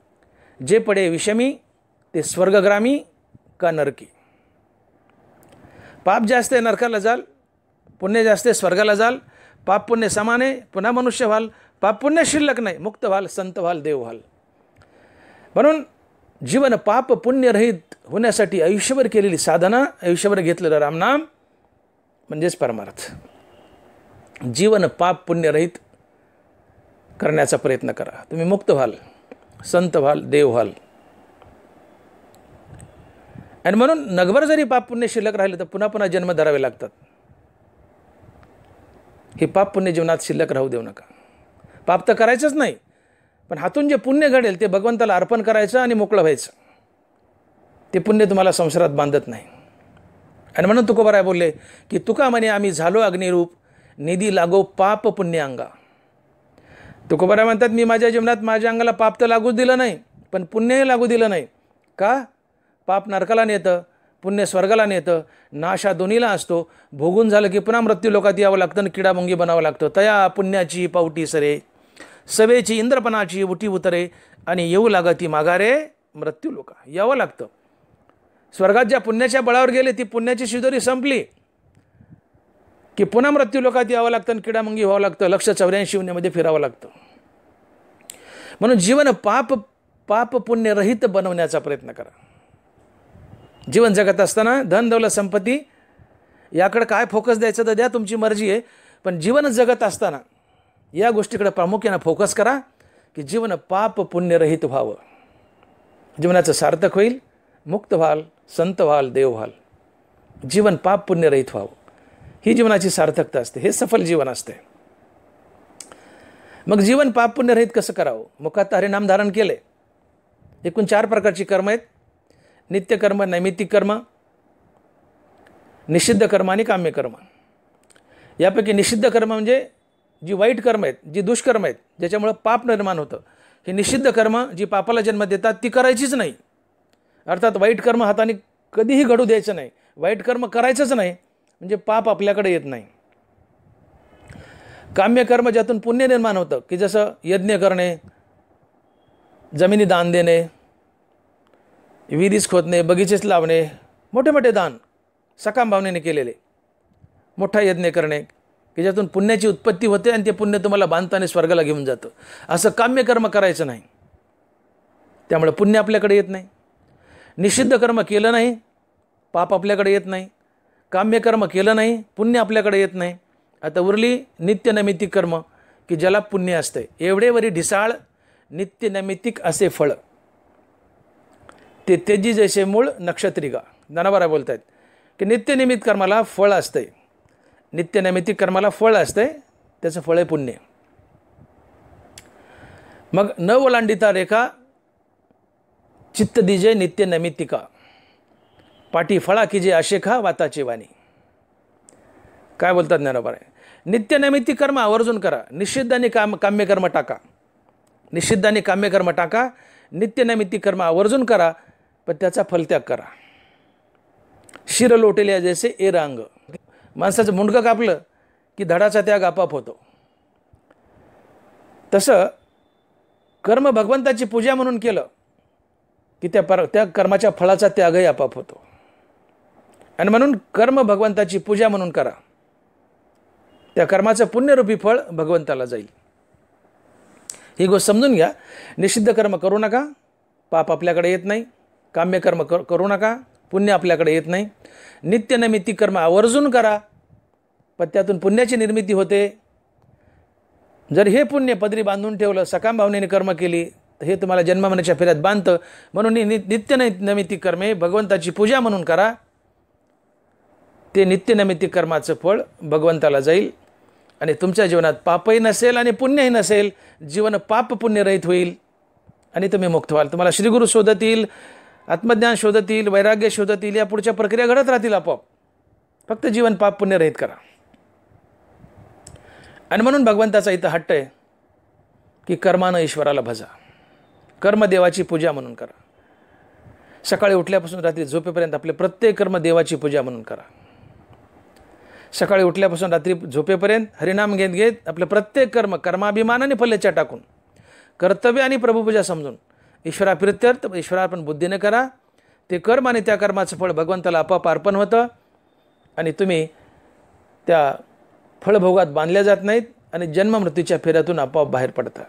जे पडे विषमी ते स्वर्गग्रामी का नरकी. पाप जास्त आहे नरकाला जाल, पुण्य जास्त आहे स्वर्गाला जाल, पाप पुण्य समान आहे पुन्हा मनुष्य व्हाल, पाप पुण्य शिल्लक नाही मुक्त व्हाल, संत व्हाल, देव व्हाल. म्हणून जीवन पाप पुण्यरहित होण्यासाठी आयुष्यभर केलेली साधना, आयुष्यभर घेतलेलं रामनाम म्हणजेच परमार्थ. जीवन पाप पुण्यरहित करण्याचा प्रयत्न करा, तुम्ही मुक्त व्हाल, संत व्हाल, देव व्हाल. आणि म्हणून नगभर जरी पाप पुण्य शिल्लक राहिले तर पुन्हा पुन्हा जन्म धरावे लागतात. हे पाप पुण्य जीवनात शिल्लक राहू देऊ नका. पाप तर करायचंच नाही, पण हातून जे पुण्य घडेल ते भगवंताला अर्पण करायचं आणि मोकळं व्हायचं. ते पुण्य तुम्हाला संसारात बांधत नाही. आणि म्हणून तुकोबाराय बोलले की तुका म्हणे आम्ही झालो अग्निरूप, निधी लागो पाप पुण्य अंगा. तुकोबाराय म्हणतात, मी माझ्या जीवनात माझ्या अंगाला पाप तर लागूच दिलं नाही, पण पुण्यही लागू दिलं नाही. का? पाप नरकाला नेतं, पुण्य स्वर्गाला नेतं, नाश हा दोन्हीला असतो. भोगून झालं की पुन्हा मृत्यू लोकात यावं लागतं आणि किडामुंगी बनावं लागतं. तया पुण्याची पावटी सरे, सवेची इंद्रपणाची उटी उतरे, आणि येऊ लागती माघारे मृत्यू लोका. यावं लागतं. स्वर्गात ज्या पुण्याच्या बळावर गेले ती पुण्याची शिदोरी संपली की पुन्हा मृत्यू लोकात यावं लागतं आणि किडामुंगी व्हावं लागतं, 184 योनीमध्ये फिरावं लागतं. म्हणून जीवन पाप पुण्य रहित बनवण्याचा प्रयत्न करा. जीवन जगत असताना धन दौलत संपत्ती याकडे काय फोकस द्यायचं तर द्या, तुमची मर्जी आहे. पण जीवन जगत असताना या गोष्टीकडे प्रामुख्यानं फोकस करा की जीवन पाप पुण्यरहित व्हावं, जीवनाचं सार्थक होईल, मुक्त व्हाल, संत व्हाल, देव व्हाल. जीवन पाप पुण्यरहित व्हावं ही जीवनाची सार्थकता असते, हे सफल जीवन असते. मग जीवन पाप पुण्यरहित कसं करावं? मुखात हरिनाम धारण केले. एकूण 4 प्रकारची कर्म आहेत: नित्यकर्म, नैमित्तिक कर्म, निषिद्ध कर्म आणि काम्य कर्म. यापैकी निषिद्ध कर्म म्हणजे जी वाईट कर्म आहेत, जी दुष्कर्म आहेत, ज्याच्यामुळं पाप निर्माण होतं, ही निषिद्ध कर्म जी पापाला जन्म देतात ती करायचीच नाही. अर्थात वाईट कर्म हाताने कधीही घडू द्यायचं नाही, वाईट कर्म करायचंच नाही, म्हणजे पाप आपल्याकडे येत नाही. काम्य कर्म ज्यातून पुण्य निर्माण होतं, की जसं यज्ञ करणे, जमिनी दान देणे, विहिरीस खोदणे, बगीचेस लावणे, मोठे मोठे दान सकाम भावनेने केलेले, मोठा यज्ञ करणे की ज्यातून पुण्याची उत्पत्ती होते आणि ते पुण्य तुम्हाला बांधताना स्वर्गाला घेऊन जातं, असं काम्य कर्म करायचं नाही. त्यामुळे पुण्य आपल्याकडे येत नाही. निषिद्ध कर्म केलं नाही, पाप आपल्याकडे येत नाही. काम्य कर्म केलं नाही, पुण्य आपल्याकडे येत नाही. आता उरली नित्यनैमित्तिक कर्म की ज्याला पुण्य असते. एवढेवरी ढिसाळ नित्यनैमित्तिक असे फळ, ते तेजी जैसे मूळ नक्षत्रिका. ज्ञानोबा बोलत आहेत की नित्यनिमित्त कर्माला फळ असते, नित्यनैमित्तिक कर्माला फळ असते, त्याचं फळ आहे पुण्य. मग न ओलांडिता रेखा चित्त दिजे नित्यनैमित्तिका, पाठी फळा की जे आशेखा वाताची वाणी. काय बोलतात ज्ञानोबा? नित्यनैमित्तिक कर्म आवर्जून करा, निषिद्ध आणि काम्यकर्म टाका. निषिद्ध आणि काम्यकर्म टाका, नित्यनैमित्तिक कर्म आवर्जून करा, पण त्याचा फलत्याग करा. शिर लोटेल्या जैसे ए रांग. माणसाचं मुंडकं कापलं की धडाचा त्याग आपाप होतो. तसं कर्म भगवंताची पूजा म्हणून केलं की त्या कर्माच्या फळाचा त्यागही आपाप होतो. आणि म्हणून कर्म भगवंताची पूजा म्हणून करा, त्या कर्माचं पुण्यरूपी फळ भगवंताला जाईल. ही गोष्ट समजून घ्या. निषिद्ध कर्म करू नका, पाप आपल्याकडे येत नाही. काम्य कर्म करू नका, पुण्य आपल्याकडे येत नाही. नित्यनैमित्तिक कर्म आवर्जून करा, पण त्यातून पुण्याची निर्मिती होते. जर हे पुण्य पदरी बांधून ठेवलं, सकाम भावनेने कर्म केली, तर हे तुम्हाला जन्ममरणाच्या फेऱ्यात बांधतं. म्हणून नित्यनैमित्तिक कर्मे भगवंताची पूजा म्हणून करा. ते नित्यनैमित्तिक कर्माचं फळ भगवंताला जाईल आणि तुमच्या जीवनात पापही नसेल आणि पुण्यही नसेल. जीवन पाप पुण्यरहित होईल आणि तुम्ही मुक्त व्हाल. तुम्हाला श्रीगुरू शोधत येईल, आत्मज्ञान शोधत येईल, वैराग्य शोधत येईल. या पुढच्या प्रक्रिया घडत राहतील आपोआप. फक्त जीवन पाप पुण्यरहित करा. आणि म्हणून भगवंताचा इथं हट्ट आहे की कर्मानं ईश्वराला भजा, कर्म देवाची पूजा म्हणून करा. सकाळी उठल्यापासून रात्री झोपेपर्यंत आपले प्रत्येक कर्म देवाची पूजा म्हणून करा. सकाळी उठल्यापासून रात्री झोपेपर्यंत हरिनाम घेत घेत आपलं प्रत्येक कर्म कर्माभिमानाने फलेच्या टाकून, कर्तव्य आणि प्रभुपूजा समजून ईश्वराप्रित्यर्थ ईश्वरार्पण बुद्धीने करा. ते कर्म आणि त्या कर्माचं फळ भगवंताला आपोआप अर्पण होतं आणि तुम्ही त्या फळभोगात बांधल्या जात नाहीत आणि जन्ममृत्यूच्या फेऱ्यातून आपोआप बाहेर पडता.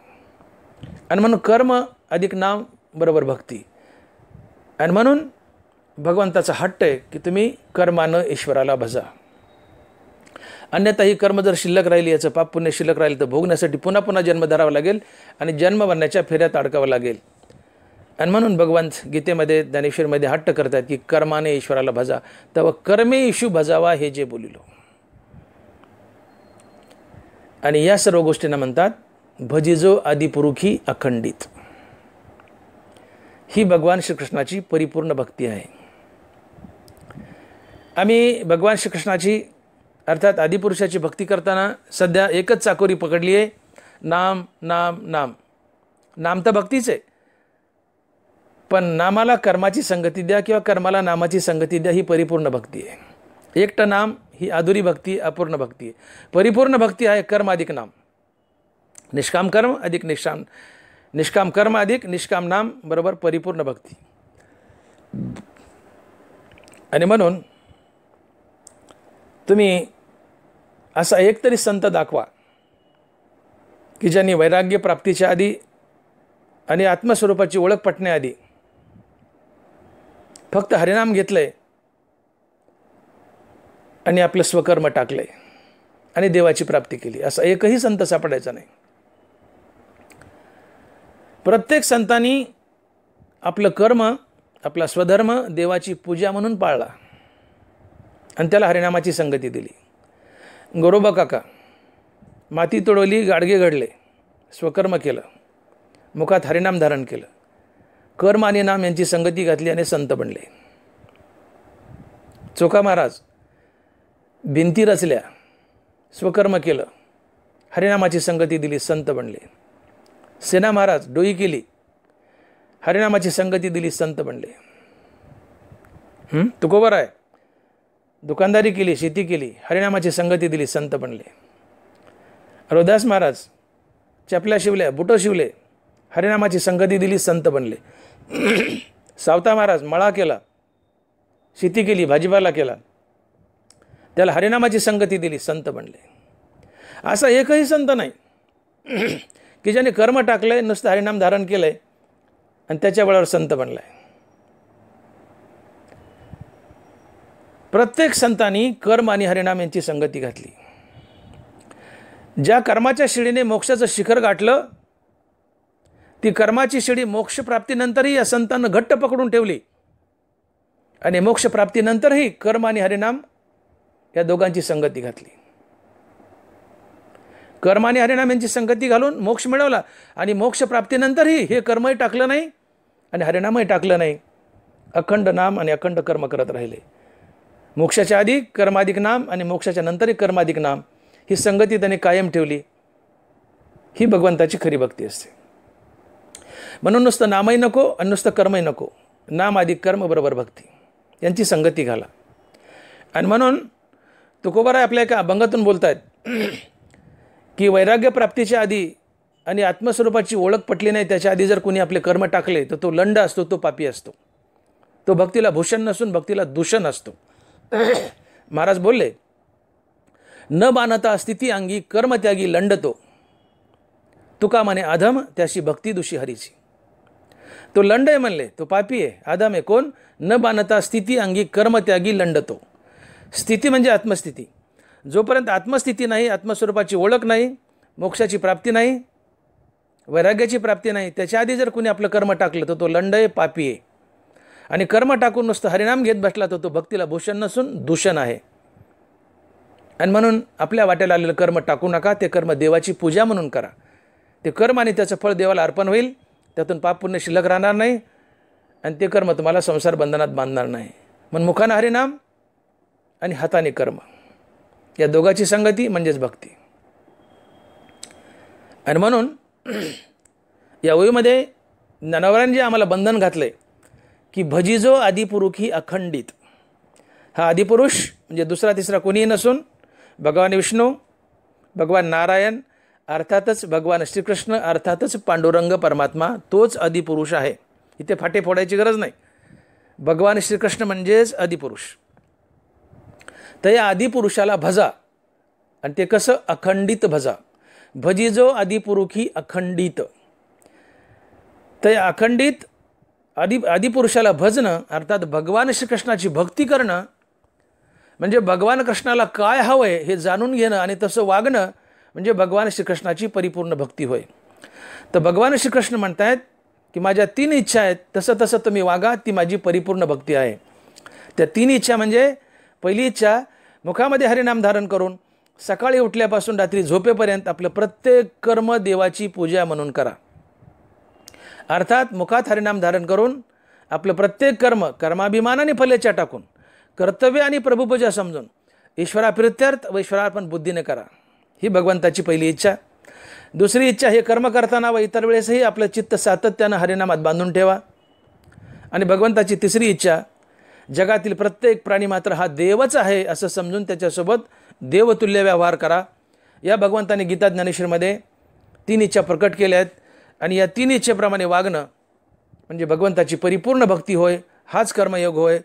आणि म्हणून कर्म अधिक नाम बरोबर भक्ती. आणि म्हणून भगवंताचा हट्ट आहे की तुम्ही कर्मानं ईश्वराला भजा. अन्यथा ही कर्म जर शिल्लक राहिली, याचं पाप पुण्य शिल्लक राहिलं, तर भोगण्यासाठी पुन्हा पुन्हा जन्म धरावा लागेल आणि जन्म मरण्याच्या फेऱ्यात अडकावं लागेल. आणि म्हणून भगवान गीतेमध्ये ज्ञानेश्वरीमध्ये हट्ट करतात की कर्माने ईश्वराला भजा, तव कर्मे ईशू भजावा, हे जे बोलिलो. आणि या सर्व गोष्टींना म्हणतात भजिजो आदिपुरुखी अखंडित. ही भगवान श्रीकृष्णाची परिपूर्ण भक्ती आहे. आम्ही भगवान श्रीकृष्णाची अर्थात आदिपुरुषाची भक्ती करताना सध्या एकच चाकोरी पकडली आहे, नाम नाम नाम. नाम तर भक्तीच आहे, पण नामाला कर्माची संगती द्या किंवा कर्माला नामाची संगती द्या, ही परिपूर्ण भक्ती आहे. एकटं नाम ही अधुरी भक्ती, अपूर्ण भक्ती आहे. परिपूर्ण भक्ती आहे कर्म अधिक नाम, निष्काम कर्म अधिक निष्काम कर्म अधिक निष्काम नाम बरोबर परिपूर्ण भक्ती. आणि म्हणून तुम्ही असा एकतरी संत दाखवा की ज्यांनी वैराग्य प्राप्तीच्या आधी आणि आत्मस्वरूपाची ओळख पटण्याआधी फक्त हरिनाम घेतलंय आणि आपलं स्वकर्म टाकलंय आणि देवाची प्राप्ती केली. असा एकही संत सापडायचा नाही. प्रत्येक संतांनी आपलं कर्म, आपला स्वधर्म देवाची पूजा म्हणून पाळला आणि त्याला हरिनामाची संगती दिली. गोरोबा काका माती तोडवली, गाडगे घडले, स्वकर्म केलं, मुखात हरिनाम धारण केलं, कर्म आणि नाम यांची संगती घातली आणि संत बनले. चोखा महाराज भिंती रचल्या, स्वकर्म केलं, हरिनामाची संगती दिली, संत बनले. सेना महाराज डोई केली, हरिनामाची संगती दिली, संत बनले. तुकोबर आहे दुकानदारी केली, शेती केली, हरिनामाची संगती दिली, संत बनले. रोदास महाराज चपल्या शिवल्या, बुटं शिवले, हरिनामाची संगती दिली, संत बनले. सावता महाराज मळा केला, शेती केली, भाजीपाला केला, त्याला हरिनामाची संगती दिली, संत बनले. असा एकही संत नाही की ज्याने कर्म टाकलंय, नुसतं हरिनाम धारण केलंय आणि त्याच्या बळावर संत बनलाय. प्रत्येक संतांनी कर्म आणि हरिनाम यांची संगती घातली. ज्या कर्माच्या शिडीने मोक्षाचं शिखर गाठलं, ती कर्माची शिडी मोक्षप्राप्तीनंतरही या संतांना घट्ट पकडून ठेवली आणि मोक्षप्राप्तीनंतरही कर्म आणि हरिनाम या दोघांची संगती घातली. कर्म आणि हरिनाम यांची संगती घालून मोक्ष मिळवला आणि मोक्षप्राप्तीनंतरही हे कर्मही टाकलं नाही आणि हरिनामही टाकलं नाही. अखंड नाम आणि अखंड कर्म करत राहिले. मोक्षाच्या आधी कर्माधिक नाम आणि मोक्षाच्या नंतरही कर्माधिक नाम, ही संगती त्याने कायम ठेवली. ही भगवंताची खरी भक्ती असते. म्हणून नुसतं नामही नको आणि नुसतं कर्मही नको. नाम अधिक कर्म बरोबर भक्ती यांची संगती घाला. आणि म्हणून तुकोबाराय आपल्या एका अभंगातून बोलत आहेत की वैराग्य प्राप्तीच्या आधी आणि आत्मस्वरूपाची ओळख पटली नाही त्याच्या आधी जर कोणी आपले कर्म टाकले तर तो लंड असतो, तो पापी असतो. तो भक्तीला भूषण नसून भक्तीला दूषण असतो. महाराज बोलले, न बाणता स्थिती अंगी कर्मत्यागी लंडतो, तुका म्हणे अधम त्याशी भक्ती दुषी हरीची. तो लंड आहे म्हणले, तो पापी आहे, अधम आहे. कोण? न बाणता स्थिती अंगी कर्मत्यागी लंडतो. स्थिती म्हणजे आत्मस्थिती. जोपर्यंत आत्मस्थिती नाही, आत्मस्वरूपाची ओळख नाही, मोक्षाची प्राप्ती नाही, वैराग्याची प्राप्ती नाही, त्याच्या आधी जर कोणी आपलं कर्म टाकलं तर तो लंड आहे, पापी आहे. आणि कर्म टाकून नुसतं हरिनाम घेत बसला तर तो भक्तीला भूषण नसून दूषण आहे. आणि म्हणून आपल्या वाट्याला आलेलं कर्म टाकू नका. ते कर्म देवाची पूजा म्हणून करा. ते कर्म आणि त्याचं फळ देवाला अर्पण होईल. त्यातून पाप पुण्य शिल्लक राहणार नाही आणि ते कर्म तुम्हाला संसार बंधनात बांधणार नाही. म्हणून मुखानं हरिनाम आणि हाताने कर्म, या दोघांची संगती म्हणजेच भक्ती. आणि म्हणून या ओळीमध्ये ज्ञानोबांनी जे आम्हाला बंधन घातलंय की भजिजो आदिपुरुषी अखंडित. हा आदिपुरुष म्हणजे दुसरा तिसरा कोणीही नसून भगवान विष्णू, भगवान नारायण, अर्थातच भगवान श्रीकृष्ण, अर्थातच पांडुरंग परमात्मा, तोच आदिपुरुष आहे. इथे फाटे फोडायची गरज नाही. भगवान श्रीकृष्ण म्हणजेच आदिपुरुष. तर या आदिपुरुषाला भजा. आणि ते कसं? अखंडित भजा. भजिजो आदिपुरुषी अखंडित. तर या अखंडित आदिपुरुषाला भजणं अर्थात भगवान श्रीकृष्णाची भक्ती करणं म्हणजे भगवान कृष्णाला काय हवं आहे हे जाणून घेणं आणि तसं वागणं म्हणजे भगवान श्रीकृष्णाची परिपूर्ण भक्ती होय. तर भगवान श्रीकृष्ण म्हणतायत की माझ्या 3 इच्छा आहेत, तसं तसं तुम्ही वागा, ती माझी परिपूर्ण भक्ती आहे. त्या 3 इच्छा म्हणजे पहिली इच्छा, मुखामध्ये हरिनाम धारण करून सकाळी उठल्यापासून रात्री झोपेपर्यंत आपलं प्रत्येक कर्म देवाची पूजा म्हणून करा. अर्थात मुखात हरिनाम धारण करून आपलं प्रत्येक कर्म कर्माभिमानाने फलेच्या टाकून कर्तव्य आणि प्रभुपूजा समजून ईश्वराप्रित्यर्थ व ईश्वरार्पण बुद्धीने करा. ही भगवंताची पहिली इच्छा. दुसरी इच्छा, हे कर्म करताना व इतर वेळेसही आपलं चित्त सातत्यानं हरिनामात बांधून ठेवा. आणि भगवंताची तिसरी इच्छा, जगातील प्रत्येक प्राणी मात्र हा देवच आहे असं समजून त्याच्यासोबत देवतुल्य व्यवहार करा. या भगवंताने गीता ज्ञानेश्वरीमध्ये 3 इच्छा प्रकट केल्या आहेत. आणि या 3 इच्छेप्रमाणे वागणं म्हणजे भगवंताची परिपूर्ण भक्ती होय. हाच कर्मयोग होय,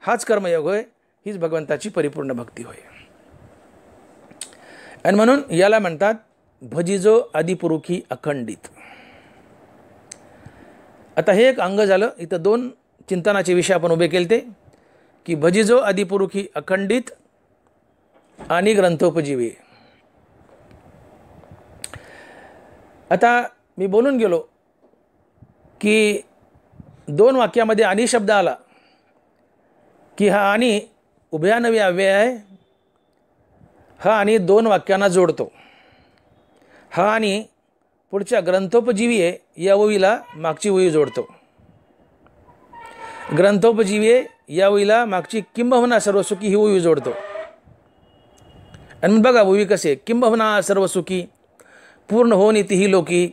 हाच कर्मयोग होय, हीच भगवंताची परिपूर्ण भक्ती होय. आणि म्हणून याला म्हणतात भजिजो आदिपुरुषी अखंडित. आता हे एक अंग झालं. इथं 2 चिंतनाचे विषय आपण उभे केले ते की भजिजो आदिपुरुषी अखंडित आणि ग्रंथोपजीवी. आता मी बोलून गेलो की 2 वाक्यामध्ये आणि शब्द आला की हा आणि उभयानवी अव्यय आहे. हा आणि 2 वाक्यांना जोडतो. हा आणि पुढच्या ग्रंथोपजीवी आहे या ओळीला मागची ओळी जोडतो. ग्रंथोपजीवी आहे या ओळीला मागची किंबहुना सर्वसुखी ही ओळी जोडतो. आणि मग बघा ओळी कसे, किंबहुना सर्वसुखी पूर्ण होऊन इतिही लोकी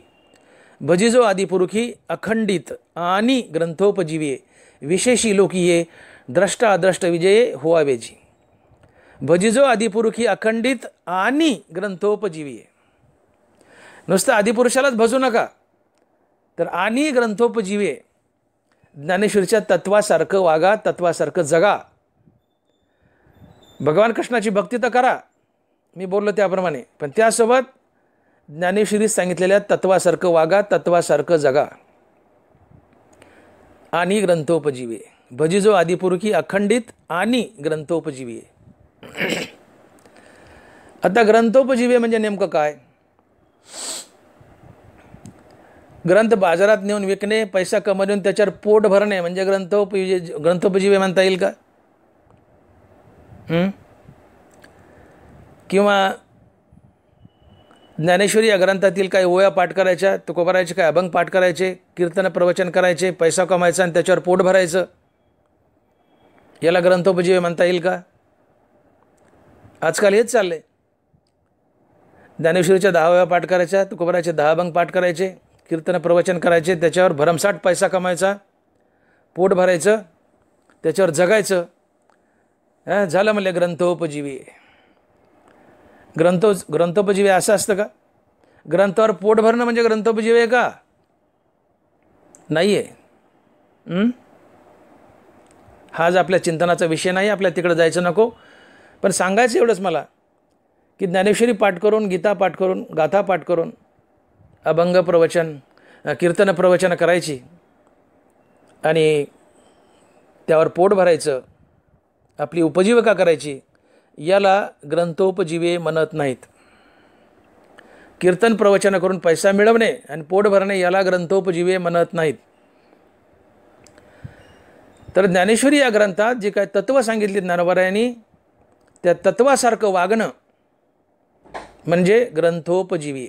भजिजो आदिपुरुषी अखंडित आणि ग्रंथोपजीवी विशेषी लोकी ये द्रष्टा अद्रष्ट विजये होवावेजी. भजिजो आदिपुरुषी अखंडित आणि ग्रंथोपजीवी. नुसतं आदिपुरुषालाच भजू नका, तर आणि ग्रंथोपजीवी ज्ञानेश्वरीच्या तत्वासारखं वागा, तत्वासारखं जगा. भगवान कृष्णाची भक्ती तर करा, मी बोललो त्याप्रमाणे, पण त्यासोबत ज्ञानेश्वरीत सांगितलेल्या तत्वासारखं वागा, तत्वासारखं जगा. आणि ग्रंथोपजीवी भजिजो आदिपुरुषी अखंडित आणि ग्रंथोपजीवी. आता ग्रंथोपजीवी म्हणजे नेमकं काय? ग्रंथ बाजारात नेऊन विकणे, पैसा कमवून त्याच्यावर पोट भरणे म्हणजे ग्रंथोपजीवी म्हणता येईल का? किंवा ज्ञानेश्वरी या ग्रंथातील काही ओव्या पाठ करायच्या, तुकोबारायचे काय अभंग पाठ करायचे, कीर्तन प्रवचन करायचे, पैसा कमायचा आणि त्याच्यावर पोट भरायचं, याला ग्रंथोपजीवी म्हणता येईल का? आजकाल हेच चाललंय. ज्ञानेश्वरीच्या 10 ओव्या पाठ करायच्या, तुकोबारायचे 10 अभंग पाठ करायचे, कीर्तन प्रवचन करायचे, त्याच्यावर भरमसाठ पैसा कमायचा, पोट भरायचं, त्याच्यावर जगायचं. झालं म्हणले ग्रंथोपजीवी. ग्रंथोपजीवी असं असतं का? ग्रंथावर पोट भरणं म्हणजे ग्रंथोपजीवी आहे का? नाही आहे. हा आज आपल्या चिंतनाचा विषय नाही, आपल्या तिकडे जायचं नको. पण सांगायचं एवढंच मला की ज्ञानेश्वरी पाठ करून, गीता पाठ करून, गाथा पाठ करून, अभंग प्रवचन, कीर्तन प्रवचन करायची आणि त्यावर पोट भरायचं, आपली उपजीविका करायची, याला ग्रंथोपजीवे म्हणत नाहीत. कीर्तन प्रवचन करून पैसा मिळवणे आणि पोट भरणे याला ग्रंथोपजीवे म्हणत नाहीत. तर ज्ञानेश्वरी या ग्रंथात जे काय तत्त्व सांगितली ज्ञानोबरायांनी, त्या तत्वासारखं वागणं म्हणजे ग्रंथोपजीवी.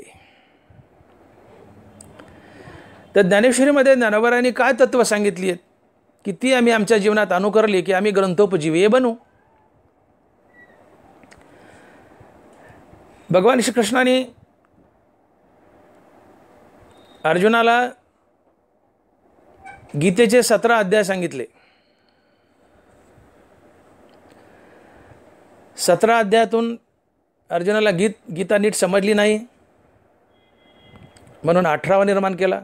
तर ज्ञानेश्वरीमध्ये ज्ञानोबरायांनी काय तत्त्व सांगितली आहेत की ती आम्ही आमच्या जीवनात अनुकरली की आम्ही ग्रंथोपजीवी बनू. भगवान श्रीकृष्णाने अर्जुनाला गीतेचे 17 अध्याय सांगितले. 17 अध्यायातून अर्जुनाला गीता नीट समजली नाही म्हणून 18वा निर्माण केला.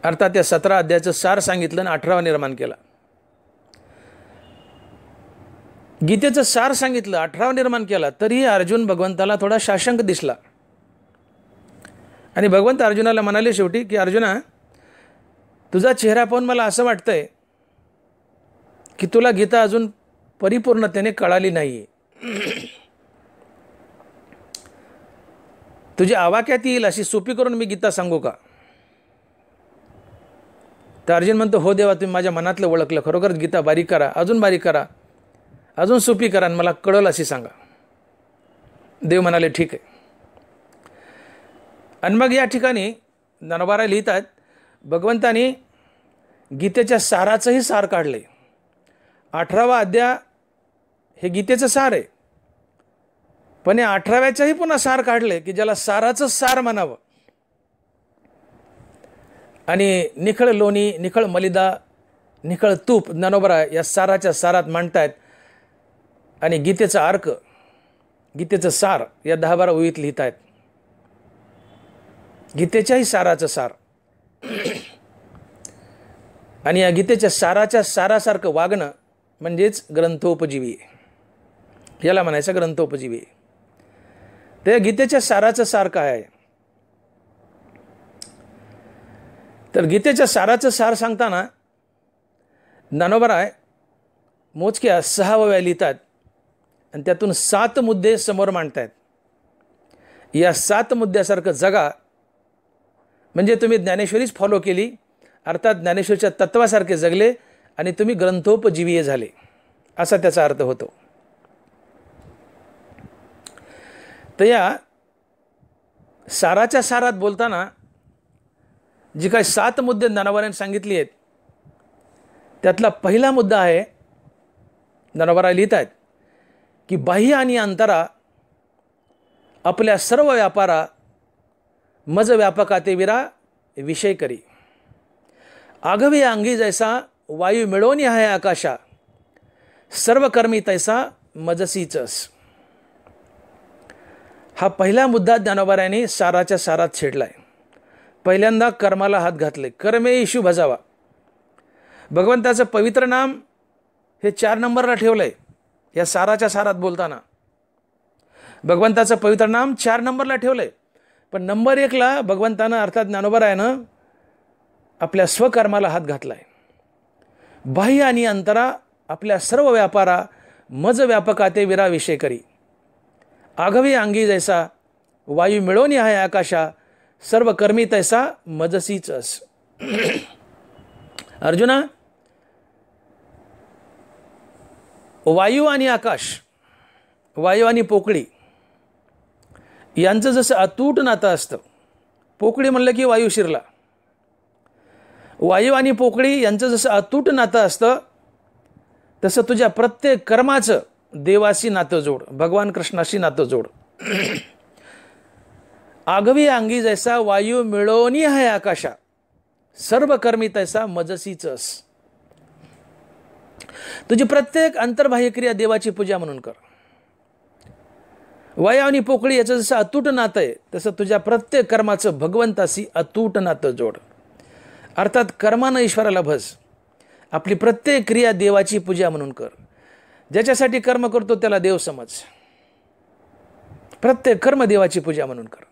अर्थात त्या 17 अध्यायाचं सार सांगितलं आणि 18वा निर्माण केला. गीतेचं सार सांगितलं, 18वा निर्माण केला, तरी अर्जुन भगवंताला थोडा शाशंक दिसला. आणि भगवंत अर्जुनाला म्हणाले शेवटी की अर्जुना, तुझा चेहरा पाहून मला असं वाटतंय की तुला गीता अजून परिपूर्णतेने कळाली नाही. तुझ्या आवाक्यात येईल अशी सोपी करून मी गीता सांगू का? तर अर्जुन म्हणतो, हो देवा, तुम्ही माझ्या मनातलं ओळखलं, खरोखरच गीता बारीक करा, अजून बारीक करा, अजून सोपी करा आणि मला कळलं अशी सांगा. देव म्हणाले ठीक आहे. आणि मग या ठिकाणी ज्ञानोबा लिहित आहेत, भगवंतानी गीतेच्या साराचंही सार काढले. 18वा अध्याय हे गीतेचं सार आहे, पण या 18व्याच्याही पुन्हा सार काढले की ज्याला साराचं सार म्हणावं. आणि निखळ लोणी, निखळ मलिदा, निखळ तूप ज्ञानोबा या साराच्या सारात मांडतायत. आणि गीतेचा अर्क, गीतेचं सार या 10-12 ओळीत लिहित आहेत. गीतेच्याही साराचं सार. आणि या गीतेच्या साराच्या सारासारखं वागणं म्हणजेच ग्रंथोपजीवी, याला म्हणायचं ग्रंथोपजीवी. त्या गीतेच्या साराचं सार काय आहे? तर गीतेच्या साराचं सार सांगताना ज्ञानोबा मोजक्या 6 ओव्या लिहितात आणि त्यातून 7 मुद्दे समोर मांडतायत. या 7 मुद्द्यासारखं जगा म्हणजे तुम्ही ज्ञानेश्वरीच फॉलो केली, अर्थात ज्ञानेश्वरीच्या तत्वासारखे जगले आणि तुम्ही ग्रंथोपजीवीय झाले, असा त्याचा अर्थ होतो. तर या साराच्या सारात बोलताना जी काही 7 मुद्दे ज्ञानोबांनी सांगितली आहेत, त्यातला पहिला मुद्दा आहे, ज्ञानोबा लिहित आहेत की बाह्य आणि अंतरा आपल्या सर्व व्यापारा मज व्यापकाते विरा विषय करी. आघवे अंगी जैसा वायू मिळवणी आहे आकाशा, सर्व कर्मी तैसा मजसीचस. हा पहिला मुद्दा ज्ञानोबांनी साराच्या सारात छेडलाय. पहिल्यांदा कर्माला हात घातले, कर्मे इशू भजावा. भगवंताचं पवित्र नाम हे 4 नंबरला ठेवलंय. या साराच्या सारात बोलताना भगवंताचं पवित्र नाम 4 नंबरला ठेवलंय. पण नंबर 1ला भगवंतानं अर्थात ज्ञानोबरायानं आपल्या स्वकर्माला हात घातलाय. बाह्य आणि अंतरा आपल्या सर्व व्यापारा मज व्यापकाते विरा विषय करी. आघवी अंगी जैसा वायू मिळवणी आहे आकाशा, सर्व कर्मी तैसा मजसीचस. अर्जुना, वायू आणि आकाश, वायू आणि पोकळी यांचं जसं अतूट नातं असतं, पोकळी म्हणलं की वायू शिरला. वायू आणि पोकळी यांचं जसं अतूट नातं असतं, तसं तुझ्या प्रत्येक कर्माचं देवाशी नातं जोड, भगवान कृष्णाशी नातं जोड. आगवी अंगी जैसा वायू मिळवणी आहे आकाशा, सर्व कर्मी तैसा मजसीचस. तुझी प्रत्येक अंतर्बाह्य क्रिया देवाची पूजा म्हणून कर. वाया आणि पोकळी याचं जसं अतूट नातं आहे, तसं तुझ्या प्रत्येक कर्माचं भगवंताशी अतूट नातं जोड. अर्थात कर्मानं ईश्वराला भज. आपली प्रत्येक क्रिया देवाची पूजा म्हणून कर. ज्याच्यासाठी कर्म करतो त्याला देव समज. प्रत्येक कर्म देवाची पूजा म्हणून कर.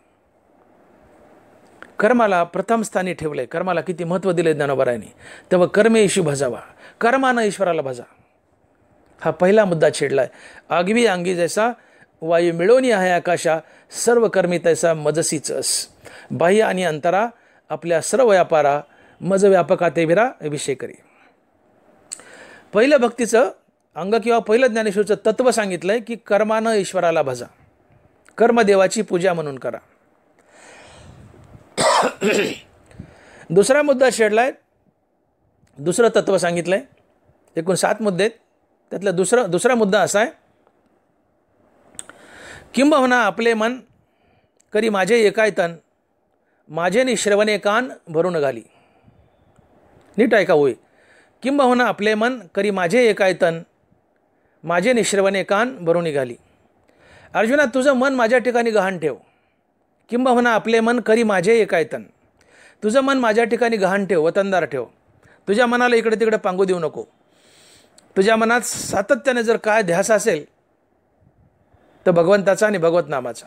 कर्माला प्रथम स्थानी ठेवलंय. कर्माला किती महत्त्व दिले ज्ञानोबरायांनी. तेव्हा कर्मेशु भजावा, कर्मानं ईश्वराला भजा. हा पहिला मुद्दा छेडलाय. आगवी अंगी जैसा वायू मिळवणी आहे आकाशा, सर्व कर्मी तैसा मजसीचस. बाह्य आणि अंतरा आपल्या सर्व व्यापारा मज व्यापकाते विरा विषय करी. पहिलं भक्तीचं अंग किंवा पहिलं ज्ञानेश्वरचं तत्व सांगितलंय की कर्मानं ईश्वराला भजा, कर्मदेवाची पूजा म्हणून करा. दुसरा मुद्दा छेडलाय. दुसरं तत्व सांगितलंय. एकूण 7 मुद्दे आहेत. त्यातला दुसरा मुद्दा असा आहे, किंबहुना आपले मन करी माझे एकायतन, माझे निश्रवणे कान भरून घाली. नीट ऐका होय. किंबहुना आपले मन करी माझे एकायतन, माझे निश्रवणे कान भरून घाली. अर्जुना, तुझं मन माझ्या ठिकाणी गहाण ठेव. किंबहुना आपले मन करी माझे एकायतन, तुझं मन माझ्या ठिकाणी गहाण ठेव, वतनदार ठेव. तुझ्या मनाला इकडे तिकडे पांगू देऊ नको. तुझ्या मनात सातत्याने जर काय ध्यास असेल तर भगवंताचा आणि भगवत नामाचा.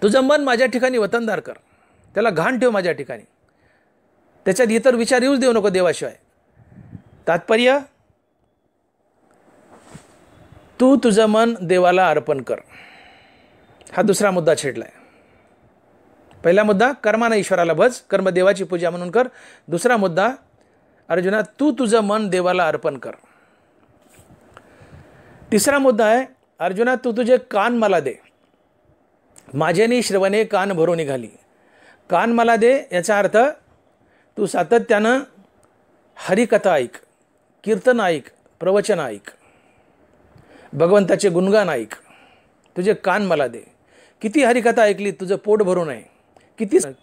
तुझं मन माझ्या ठिकाणी वतनदार कर, त्याला घाण ठेव माझ्या ठिकाणी. त्याच्यात इतर विचार येऊच देऊ नको देवाशिवाय. तात्पर्य, तू तुझं मन देवाला अर्पण कर. हा दुसरा मुद्दा छेडलाय. पहिला मुद्दा कर्मानं ईश्वराला भज, कर्म देवाची पूजा म्हणून कर. दुसरा मुद्दा, अर्जुना तू तुझं मन देवाला अर्पण कर. तिसरा मुद्दा आहे, अर्जुना तू तुझे कान मला दे, माझेनी श्रवणे कान भरून निघाली. कान मला दे याचा अर्थ तू सातत्यानं हरिकथा ऐक, कीर्तन ऐक, प्रवचन ऐक, भगवंताचे गुणगान ऐक. तुझे कान मला दे. किती हरिकथा ऐकली तुझं पोट भरून आहे.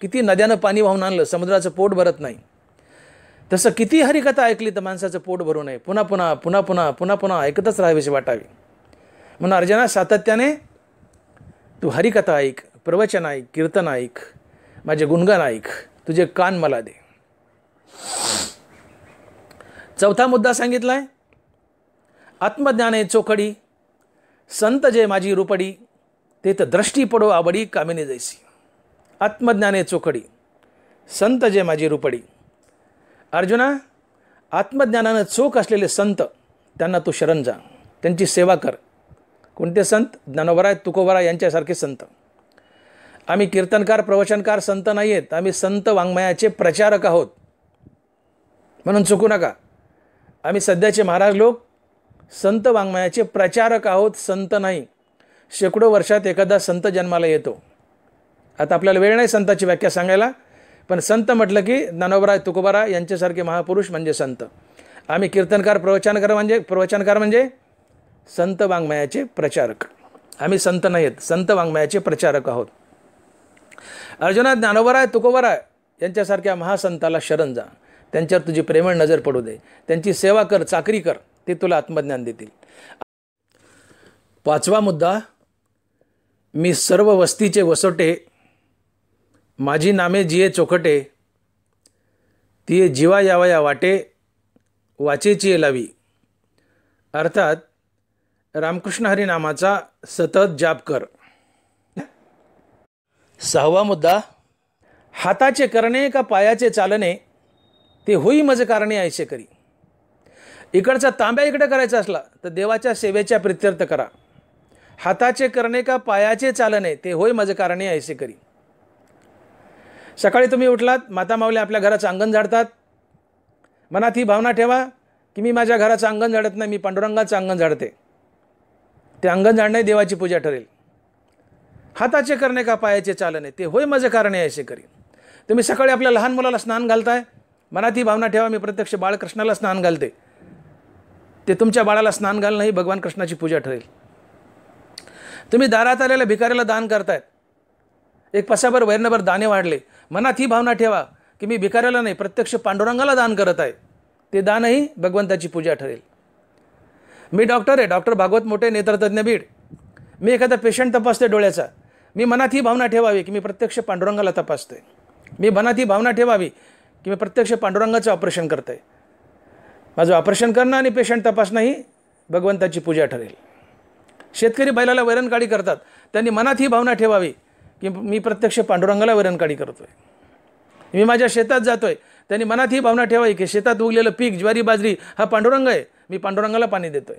किती नद्यानं पाणी वाहून आणलं, समुद्राचं पोट भरत नाही. तसं किती हरिकथा ऐकली तर माणसाचं पोट भरून आहे. पुन्हा पुन्हा पुन्हा पुन्हा पुन्हा पुन्हा ऐकतच राहावीशी वाटावी. म्हणून अर्जुना सातत्याने तू हरिकथा ऐक, प्रवचन ऐक, कीर्तन ऐक, माझे गुणगान ऐक. तुझे कान मला दे. चौथा मुद्दा सांगितलाय, आत्मज्ञाने चोखडी, संत जे माझी रूपडी, ते तर दृष्टी पडो आवडी कामिनी जैसी. आत्मज्ञाने चोखडी, संत जे माझी रूपडी. अर्जुना, आत्मज्ञानानं चोख असलेले संत, त्यांना तू शरण जा, त्यांची सेवा कर. कोणते संत? ज्ञानोबराय, तुकोबराय यांच्यासारखे संत. आम्ही कीर्तनकार, प्रवचनकार संत नाही आहेत. आम्ही संत वाङ्मयाचे प्रचारक आहोत, म्हणून चुकू नका. आम्ही सध्याचे महाराज लोक संत वाङ्मयाचे प्रचारक आहोत, संत नाही. शेकडो वर्षात एखादा संत जन्माला येतो. आता आपल्याला वेळ नाही संताची व्याख्या सांगायला, पण संत म्हटलं की ज्ञानोबराय, तुकोबराय यांच्यासारखे महापुरुष म्हणजे संत. आम्ही कीर्तनकार, प्रवचनकार म्हणजे संत वाङ्मयाचे प्रचारक. आम्ही संत नाहीत, संत वाङ्मयाचे प्रचारक आहोत. अर्जुना, ज्ञानोबराय, तुकोबराय यांच्यासारख्या महासंताला शरण जा. त्यांच्यावर तुझी प्रेमळ नजर पडू दे. त्यांची सेवा कर, चाकरी कर, ते तुला आत्मज्ञान देतील. पाचवा मुद्दा, मी सर्व वस्तीचे वसोटे, माझी नामे जिये चोखटे, तिये जीवा यावया वाटे, वाचेची लावी. अर्थात रामकृष्ण हरी नामाचा सतत जाप कर. सहावा मुद्दा, हाताचे करणे का पायाचे चालणे, ते होई मज कारणे ऐसे करी. इकडचा तांब्या इकडे करायचा असला तर देवाच्या सेवेच्या प्रित्यर्थ करा. हाताचे करणे का पायाचे चालणे, ते होय मज कारणे ऐसे करी. सकाळी तुम्ही उठलात, माता माऊली आपल्या घराचं अंगण झाडतात. मनात ही भावना ठेवा की मी माझ्या घराचं अंगण झाडत नाही, मी पांडुरंगाचं अंगण झाडते. ते अंगण झाडणे देवाची पूजा ठरेल. हाताचे करणे का पायाचे चालणे, ते होय मज कारणे ऐसे करी. तुम्ही सकाळी आपल्या लहान मुलाला स्नान घालताय, मनात ही भावना ठेवा मी प्रत्यक्ष बाळकृष्णाला स्नान घालते. ते तुमच्या बाळाला स्नान घालणं ही भगवान कृष्णाची पूजा ठरेल. तुम्ही दारात आलेल्या भिकाऱ्याला दान करतायत, एक पसाभर वैरणाभर दाणे वाढले, मनात ही भावना ठेवा की मी भिकाऱ्याला नाही, प्रत्यक्ष पांडुरंगाला दान करत आहे. ते दानही भगवंताची पूजा ठरेल. मी डॉक्टर आहे, डॉक्टर भागवत मोठे, नेत्रतज्ञ बीड. मी एखादा पेशंट तपासते डोळ्याचा, मी मनात ही भावना ठेवावी की मी प्रत्यक्ष पांडुरंगाला तपासतोय. मी मनात ही भावना ठेवावी की मी प्रत्यक्ष पांडुरंगाचं ऑपरेशन करतोय. माझं ऑपरेशन करणं आणि पेशंट तपासणं ही भगवंताची पूजा ठरेल. शेतकरी बैलाला वैरणकाळी करतात, त्यांनी मनात ही भावना ठेवावी की मी प्रत्यक्ष पांडुरंगाला वैरणकाळी करतोय. मी माझ्या शेतात जातोय, त्यांनी मनात ही भावना ठेवावी की शेतात उगलेलं पीक, ज्वारी बाजरी हा पांडुरंग आहे, मी पांडुरंगाला पाणी देतोय.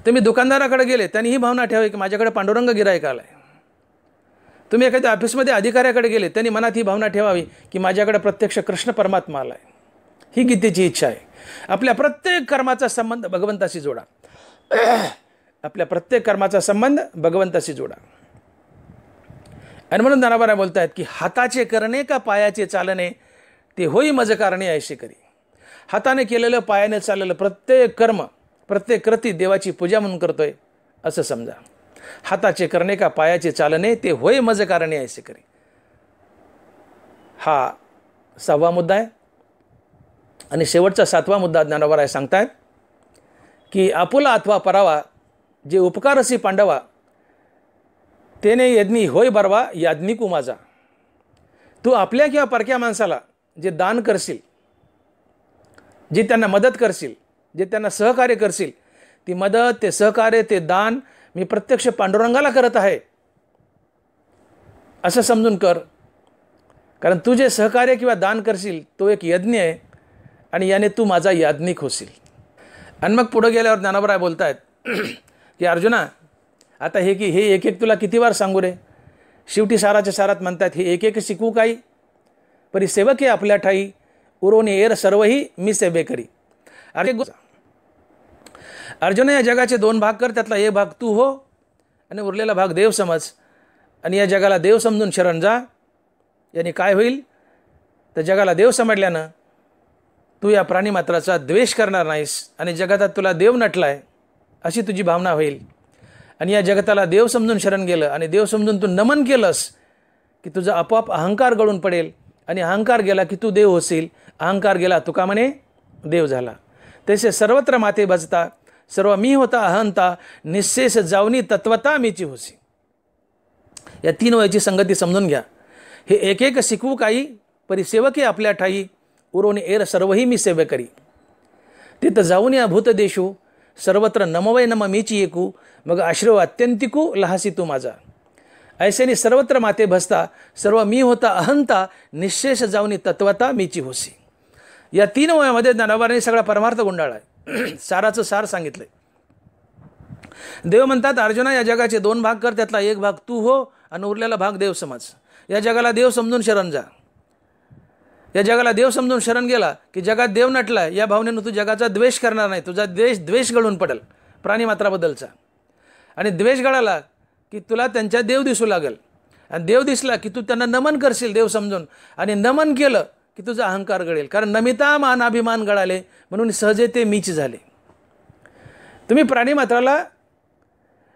तुम्ही दुकानदाराकडे गेले, त्यांनी ही भावना ठेवावी की माझ्याकडे पांडुरंग गिराईक आलाय. तुम्ही एखाद्या ऑफिसमध्ये अधिकाऱ्याकडे गेले, त्यांनी मनात ही भावना ठेवावी की माझ्याकडे प्रत्यक्ष कृष्ण परमात्मा आलाय. ही गीतेची इच्छा आहे. आपल्या प्रत्येक कर्माचा संबंध भगवंताशी जोडा. आपल्या प्रत्येक कर्माचा संबंध भगवंताशी जोडा. आणि म्हणून ज्ञानोबा बोलतायत की हाताचे करणे का पायाचे चालणे, ते होई मज कारणे ऐसे करी. हाताने केलेलं, पायाने चाललेलं प्रत्येक कर्म, प्रत्येक कृती देवाची पूजा म्हणून करतोय असं समजा. हाताचे करणे का पायाचे चालणे, ते होय मज कारणे ऐसे करी. हा 6वा मुद्दा आहे. आणि शेवटचा 7वा मुद्दा ज्ञानोबा सांगतायत की आपुला अथवा परावा जे उपकारसी पांडवा, तेने यज्ञी होय बरवा याज्ञिकू माझा. तू आपल्या किंवा परक्या माणसाला जे दान करशील, जे त्यांना मदत करशील, जे त्यांना सहकार्य करशील, ती मदत, ते सहकार्य, ते दान मी प्रत्यक्ष पांडुरंगाला करत आहे असं समजून कर. कारण तू जे सहकार्य किंवा दान करशील तो एक यज्ञ आहे आणि याने तू माझा याज्ञिक होशील. आणि मग पुढे गेल्यावर ज्ञानोबा बोलतायत की अर्जुना, आता हे एक एक तुला किती वार सांगू रे. शेवटी साराच्या सारात म्हणतात, हे एक एक शिकवू काही, परी सेवके आपल्या ठाई, उरोने एर सर्वही मी सेवे करी. अर्जुन, या जगाचे 2 भाग कर, त्यातला एक भाग तू हो आणि उरलेला भाग देव समज. आणि या जगाला देव समजून शरण जा. याने काय होईल तर जगाला देव समजल्यानं तू या प्राणीमात्राचा द्वेष करणार नाहीस आणि जगात तुला देव नटलाय अशी तुझी भावना होईल. आणि या जगताला देव समजून शरण गेलं आणि देव समजून तू नमन केलंस की तुझा आपोआप अहंकार गळून पडेल. आणि अहंकार गेला की तू देव होशील. अहंकार गेला तुका म्हणे देव झाला. तसे सर्वत्र माते भजता, सर्व मी होता अहंता, निशेष जावनी तत्वता मीची होसी. या 3 वयाची संगती समजून घ्या. हे एक एक शिकवू काही, परी सेवके आपल्या ठाई, उरोने एर सर्वही मी सेवे करी. तिथं जाऊन या भूत देशू, सर्वत्र नमवय नम मीची एकू, मग आश्रव अत्यंतिकू लहासी तू माझा. ऐसेनी सर्वत्र माते भसता, सर्व मी होता अहंता, निशेष जाऊनी तत्वता मीची होसी. या 3 वयामध्ये ज्ञानोबांनी सगळा परमार्थ गुंडाळला आहे. साराचं सार सांगितलंय. देव म्हणतात, अर्जुना, या जगाचे 2 भाग कर, त्यातला एक भाग तू हो आणि उरलेला भाग देव समज. या जगाला देव समजून शरण जा. या जगाला देव समजून शरण गेला की जगात देव नटलाय या भावनेनं तू जगाचा द्वेष करणार नाही. तुझा द्वेष गळून पडेल प्राणीमात्राबद्दलचा. आणि द्वेष गळाला की तुला त्यांच्या देव दिसू लागेल. आणि देव दिसला की तू त्यांना नमन करशील देव समजून. आणि नमन केलं की तुझा अहंकार गळेल. कारण नमिता मान अभिमान गळाले म्हणून सहजे ते मीच झाले. तुम्ही प्राणीमात्राला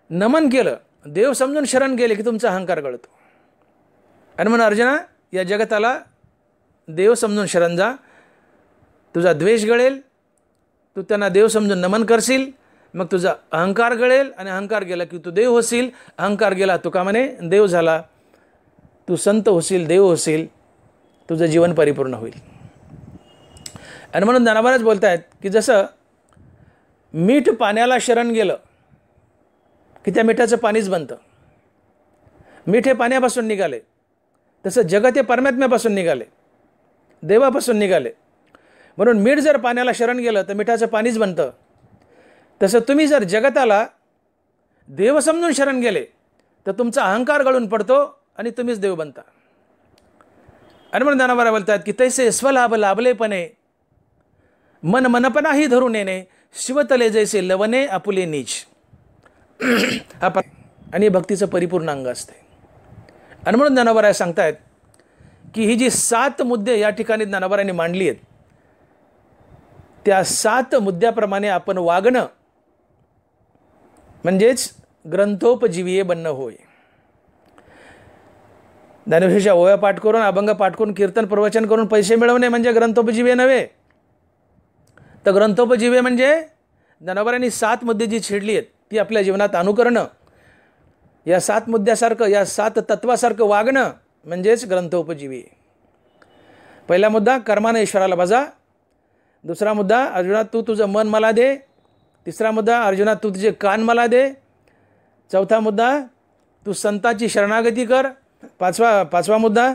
नमन केलं, देव समजून शरण गेले की तुमचा अहंकार गळतो. आणि म्हणून अर्जुना, या जगताला देव समजून शरण जा. तुझा द्वेष गळेल, तू त्यांना देव समजून नमन करशील, मग तुझा अहंकार गळेल आणि अहंकार गेला की तू देव होशील. अहंकार गेला तुका म्हणे देव झाला. तू संत होशील, देव होशील, तुझं जीवन परिपूर्ण होईल. आणि म्हणून ज्ञानोबाच बोलतायत की जसं मीठ पाण्याला शरण गेलं की त्या मिठाचं पाणीच बनतं. मीठ हे पाण्यापासून निघाले, तसं जगत हे परमात्म्यापासून निघाले, देवापासून निघाले. म्हणून मीठ जर पाण्याला शरण गेलं तर मिठाचं पाणीच बनतं. तसं तुम्ही जर जगताला देव समजून शरण गेले तर तुमचा अहंकार गळून पडतो आणि तुम्हीच देव बनता. आणि म्हणून ज्ञानोबा बोलतात की तैसे स्वलाभ लाभलेपणे, मन मनपणाही धरून येणे, शिवतले जैसे लवणे आपुले नीच. आणि भक्तीचं परिपूर्ण अंग असते. आणि म्हणून ज्ञानोबा सांगतायत की ही जी 7 मुद्दे या ठिकाणी ज्ञानोबांनी मांडली आहेत, त्या 7 मुद्द्याप्रमाणे आपण वागणं म्हणजेच ग्रंथोपजीवीय बनणं होय. ज्ञानेश्वरीच्या ओव्या पाठ करून, अभंग पाठ करून, कीर्तन प्रवचन करून पैसे मिळवणे म्हणजे ग्रंथोपजीवे नव्हे. तर ग्रंथोपजीवे म्हणजे ज्ञानोबांनी 7 मुद्दे जी छेडली आहेत ती आपल्या जीवनात अनुकरणं, या 7 मुद्द्यासारखं, या 7 तत्वासारखं वागणं म्हणजेच ग्रंथोपजीवी. पहिला मुद्दा, कर्माने ईश्वराला भजा. दुसरा मुद्दा, अर्जुना तू तुझं मन मला दे. तिसरा मुद्दा, अर्जुना तू तुझे कान मला दे. चौथा मुद्दा, तू संताची शरणागती कर. पाचवा मुद्दा,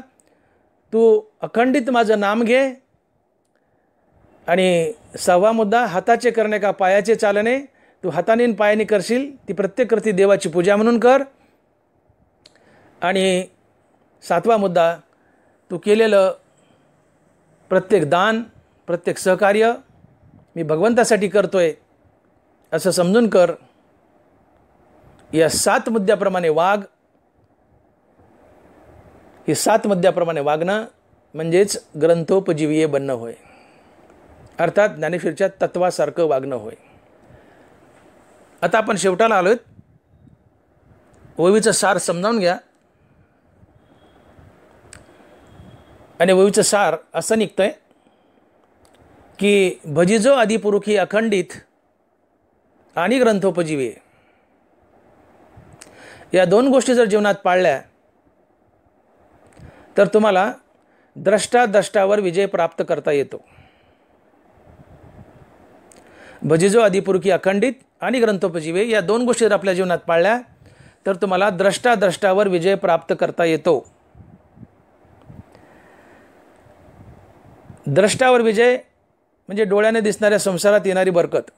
तू अखंडित माझं नाम घे. आणि 6वा मुद्दा, हाताचे करणे का पायाचे चालणे. तू हाताने आणि पायाने करशील ती प्रत्येक कृती देवाची पूजा म्हणून कर. आणि 7वा मुद्दा, तू केलेलं प्रत्येक दान, प्रत्येक सहकार्य मी भगवंतासाठी करतोय असं समजून कर. या 7 मुद्द्याप्रमाणे वाग. हे 7 मुद्द्याप्रमाणे वागणं म्हणजेच ग्रंथोपजीवीय बनणं होय, अर्थात ज्ञानेश्वरीच्या तत्वासारखं वागणं होय. आता आपण शेवटाला आलोय. ओवीचं सार समजावून घ्या. आणि ओवीचं सार असं निघतंय की भजिजो आदिपुरुषी अखंडित आणि ग्रंथोपजीवे, या 2 गोष्टी जर जीवनात पाळल्या तर तुम्हाला द्रष्टावर विजय प्राप्त करता येतो. भजिजो आदिपुरुषी अखंडित आणि ग्रंथोपजीवे या 2 गोष्टी जर आपल्या जीवनात पाळल्या तर तुम्हाला द्रष्टावर विजय प्राप्त करता येतो. द्रष्टावर विजय म्हणजे डोळ्याने दिसणाऱ्या संसारात येणारी बरकत,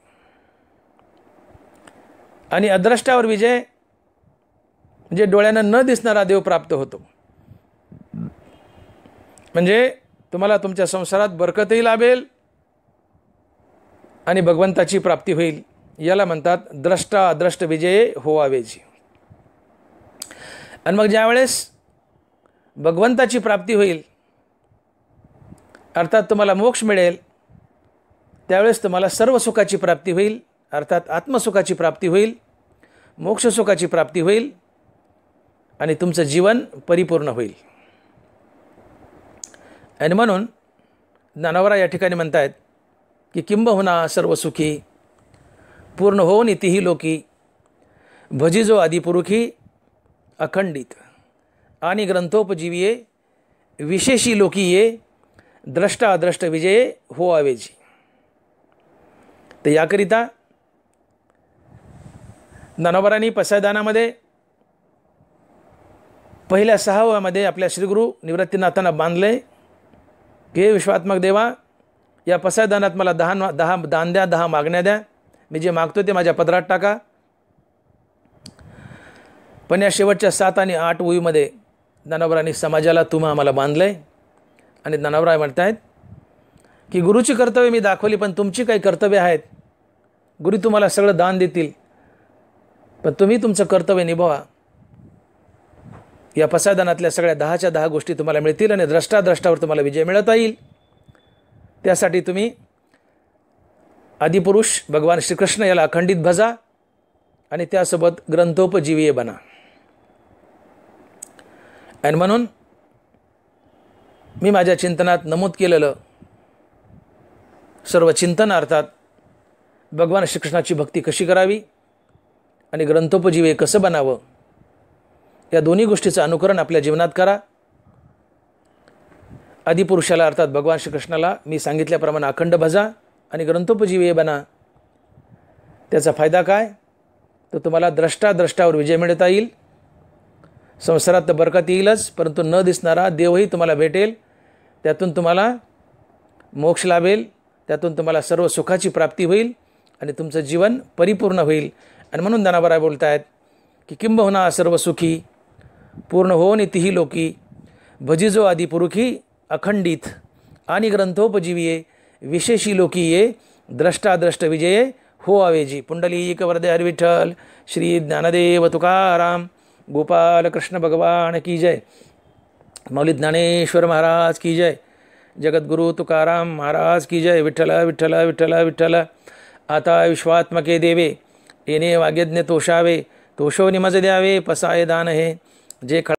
आणि अद्रष्टावर विजय म्हणजे डोळ्यानं न दिसणारा देव प्राप्त होतो. म्हणजे तुम्हाला तुमच्या संसारात बरकतही लाभेल आणि भगवंताची प्राप्ती होईल. याला म्हणतात द्रष्ट विजय होवावेची. आणि मग ज्यावेळेस भगवंताची प्राप्ती होईल, अर्थात तुम्हाला मोक्ष मिळेल, त्यावेळेस तुम्हाला सर्व सुखाची प्राप्ती होईल, अर्थात आत्मसुखाची प्राप्ती होईल, मोक्षसुखाची प्राप्ती होईल आणि तुमचं जीवन परिपूर्ण होईल. आणि म्हणून ज्ञानोबा या ठिकाणी म्हणतायत की किंबहुना सर्व सुखी पूर्ण होऊन इतिही लोकी भजिजो आदिपुरुषी अखंडित आणि ग्रंथोपजीवीये विशेषी लोकी ये द्रष्ट विजय हो आवेजी. तर याकरिता ज्ञानोबांनी पसायदानामध्ये पहिल्या 6व्यामध्ये आपल्या श्रीगुरु निवृत्तीनाथांना बांधले की हे विश्वात्मक देवा, या पसायदानात मला 10 दान द्या, 10 मागण्या द्या, मी जे मागतो ते माझ्या पदरात टाका. पण या शेवटच्या 7 आणि 8 ओळीमध्ये ज्ञानोबांनी समाजाला तुम्हा आम्हाला बांधलंय. आणि ज्ञानोबा म्हणतायत की गुरुची कर्तव्य मी दाखवली, पण तुमची काही कर्तव्य आहेत. गुरु तुम्हाला सगळं दान देतील, पण तुम्ही तुमचं कर्तव्य निभावा. या पसायदानातल्या सगळ्या 10च्या 10 गोष्टी तुम्हाला मिळतील आणि द्रष्टावर तुम्हाला विजय मिळवता येईल. त्यासाठी तुम्ही आदिपुरुष भगवान श्रीकृष्ण याला अखंडित भजा आणि त्यासोबत ग्रंथोपजीवीय बना. आणि म्हणून मी माझ्या चिंतनात नमूद केलेलं सर्व चिंतन, अर्थात भगवान श्रीकृष्णाची भक्ती कशी करावी आणि ग्रंथोपजीवीय कसं बनावं, या दोन्ही गोष्टीचं अनुकरण आपल्या जीवनात करा. आदिपुरुषाला अर्थात भगवान श्रीकृष्णाला मी सांगितल्याप्रमाणे अखंड भजा आणि ग्रंथोपजीवीय बना. त्याचा फायदा काय, तर तुम्हाला द्रष्टावर विजय मिळवता येईल. संसारात तर बरकत येईलच, परंतु न दिसणारा देवही तुम्हाला भेटेल. त्यातून तुम्हाला मोक्ष लाभेल, त्यातून तुम्हाला सर्व सुखाची प्राप्ती होईल आणि तुमचं जीवन परिपूर्ण होईल. आणि म्हणून ज्ञानोबा बोलत आहेत की किंबहुना सर्व सुखी पूर्ण होऊन इतिही लोकी भजिजो आदिपुरुषी अखंडित आणि ग्रंथोपजीवीये विशेषी लोकी ये द्रष्ट विजये हो आवेजी. पुंडलिक वरदे हरी विठ्ठल. श्री ज्ञानदेव तुकाराम गोपाल कृष्ण भगवान की जय. मौली ज्ञानेश्वर महाराज की जय. जगद्गुरु तुकाराम महाराज की जय. विठ्ठल विठ्ठल विठ्ठल विठ्ठल. आता विश्वात्मके देवे येणे वाग्यज्ञ तोषावे, तोषो निमज द्यावे पसाय दान हे जे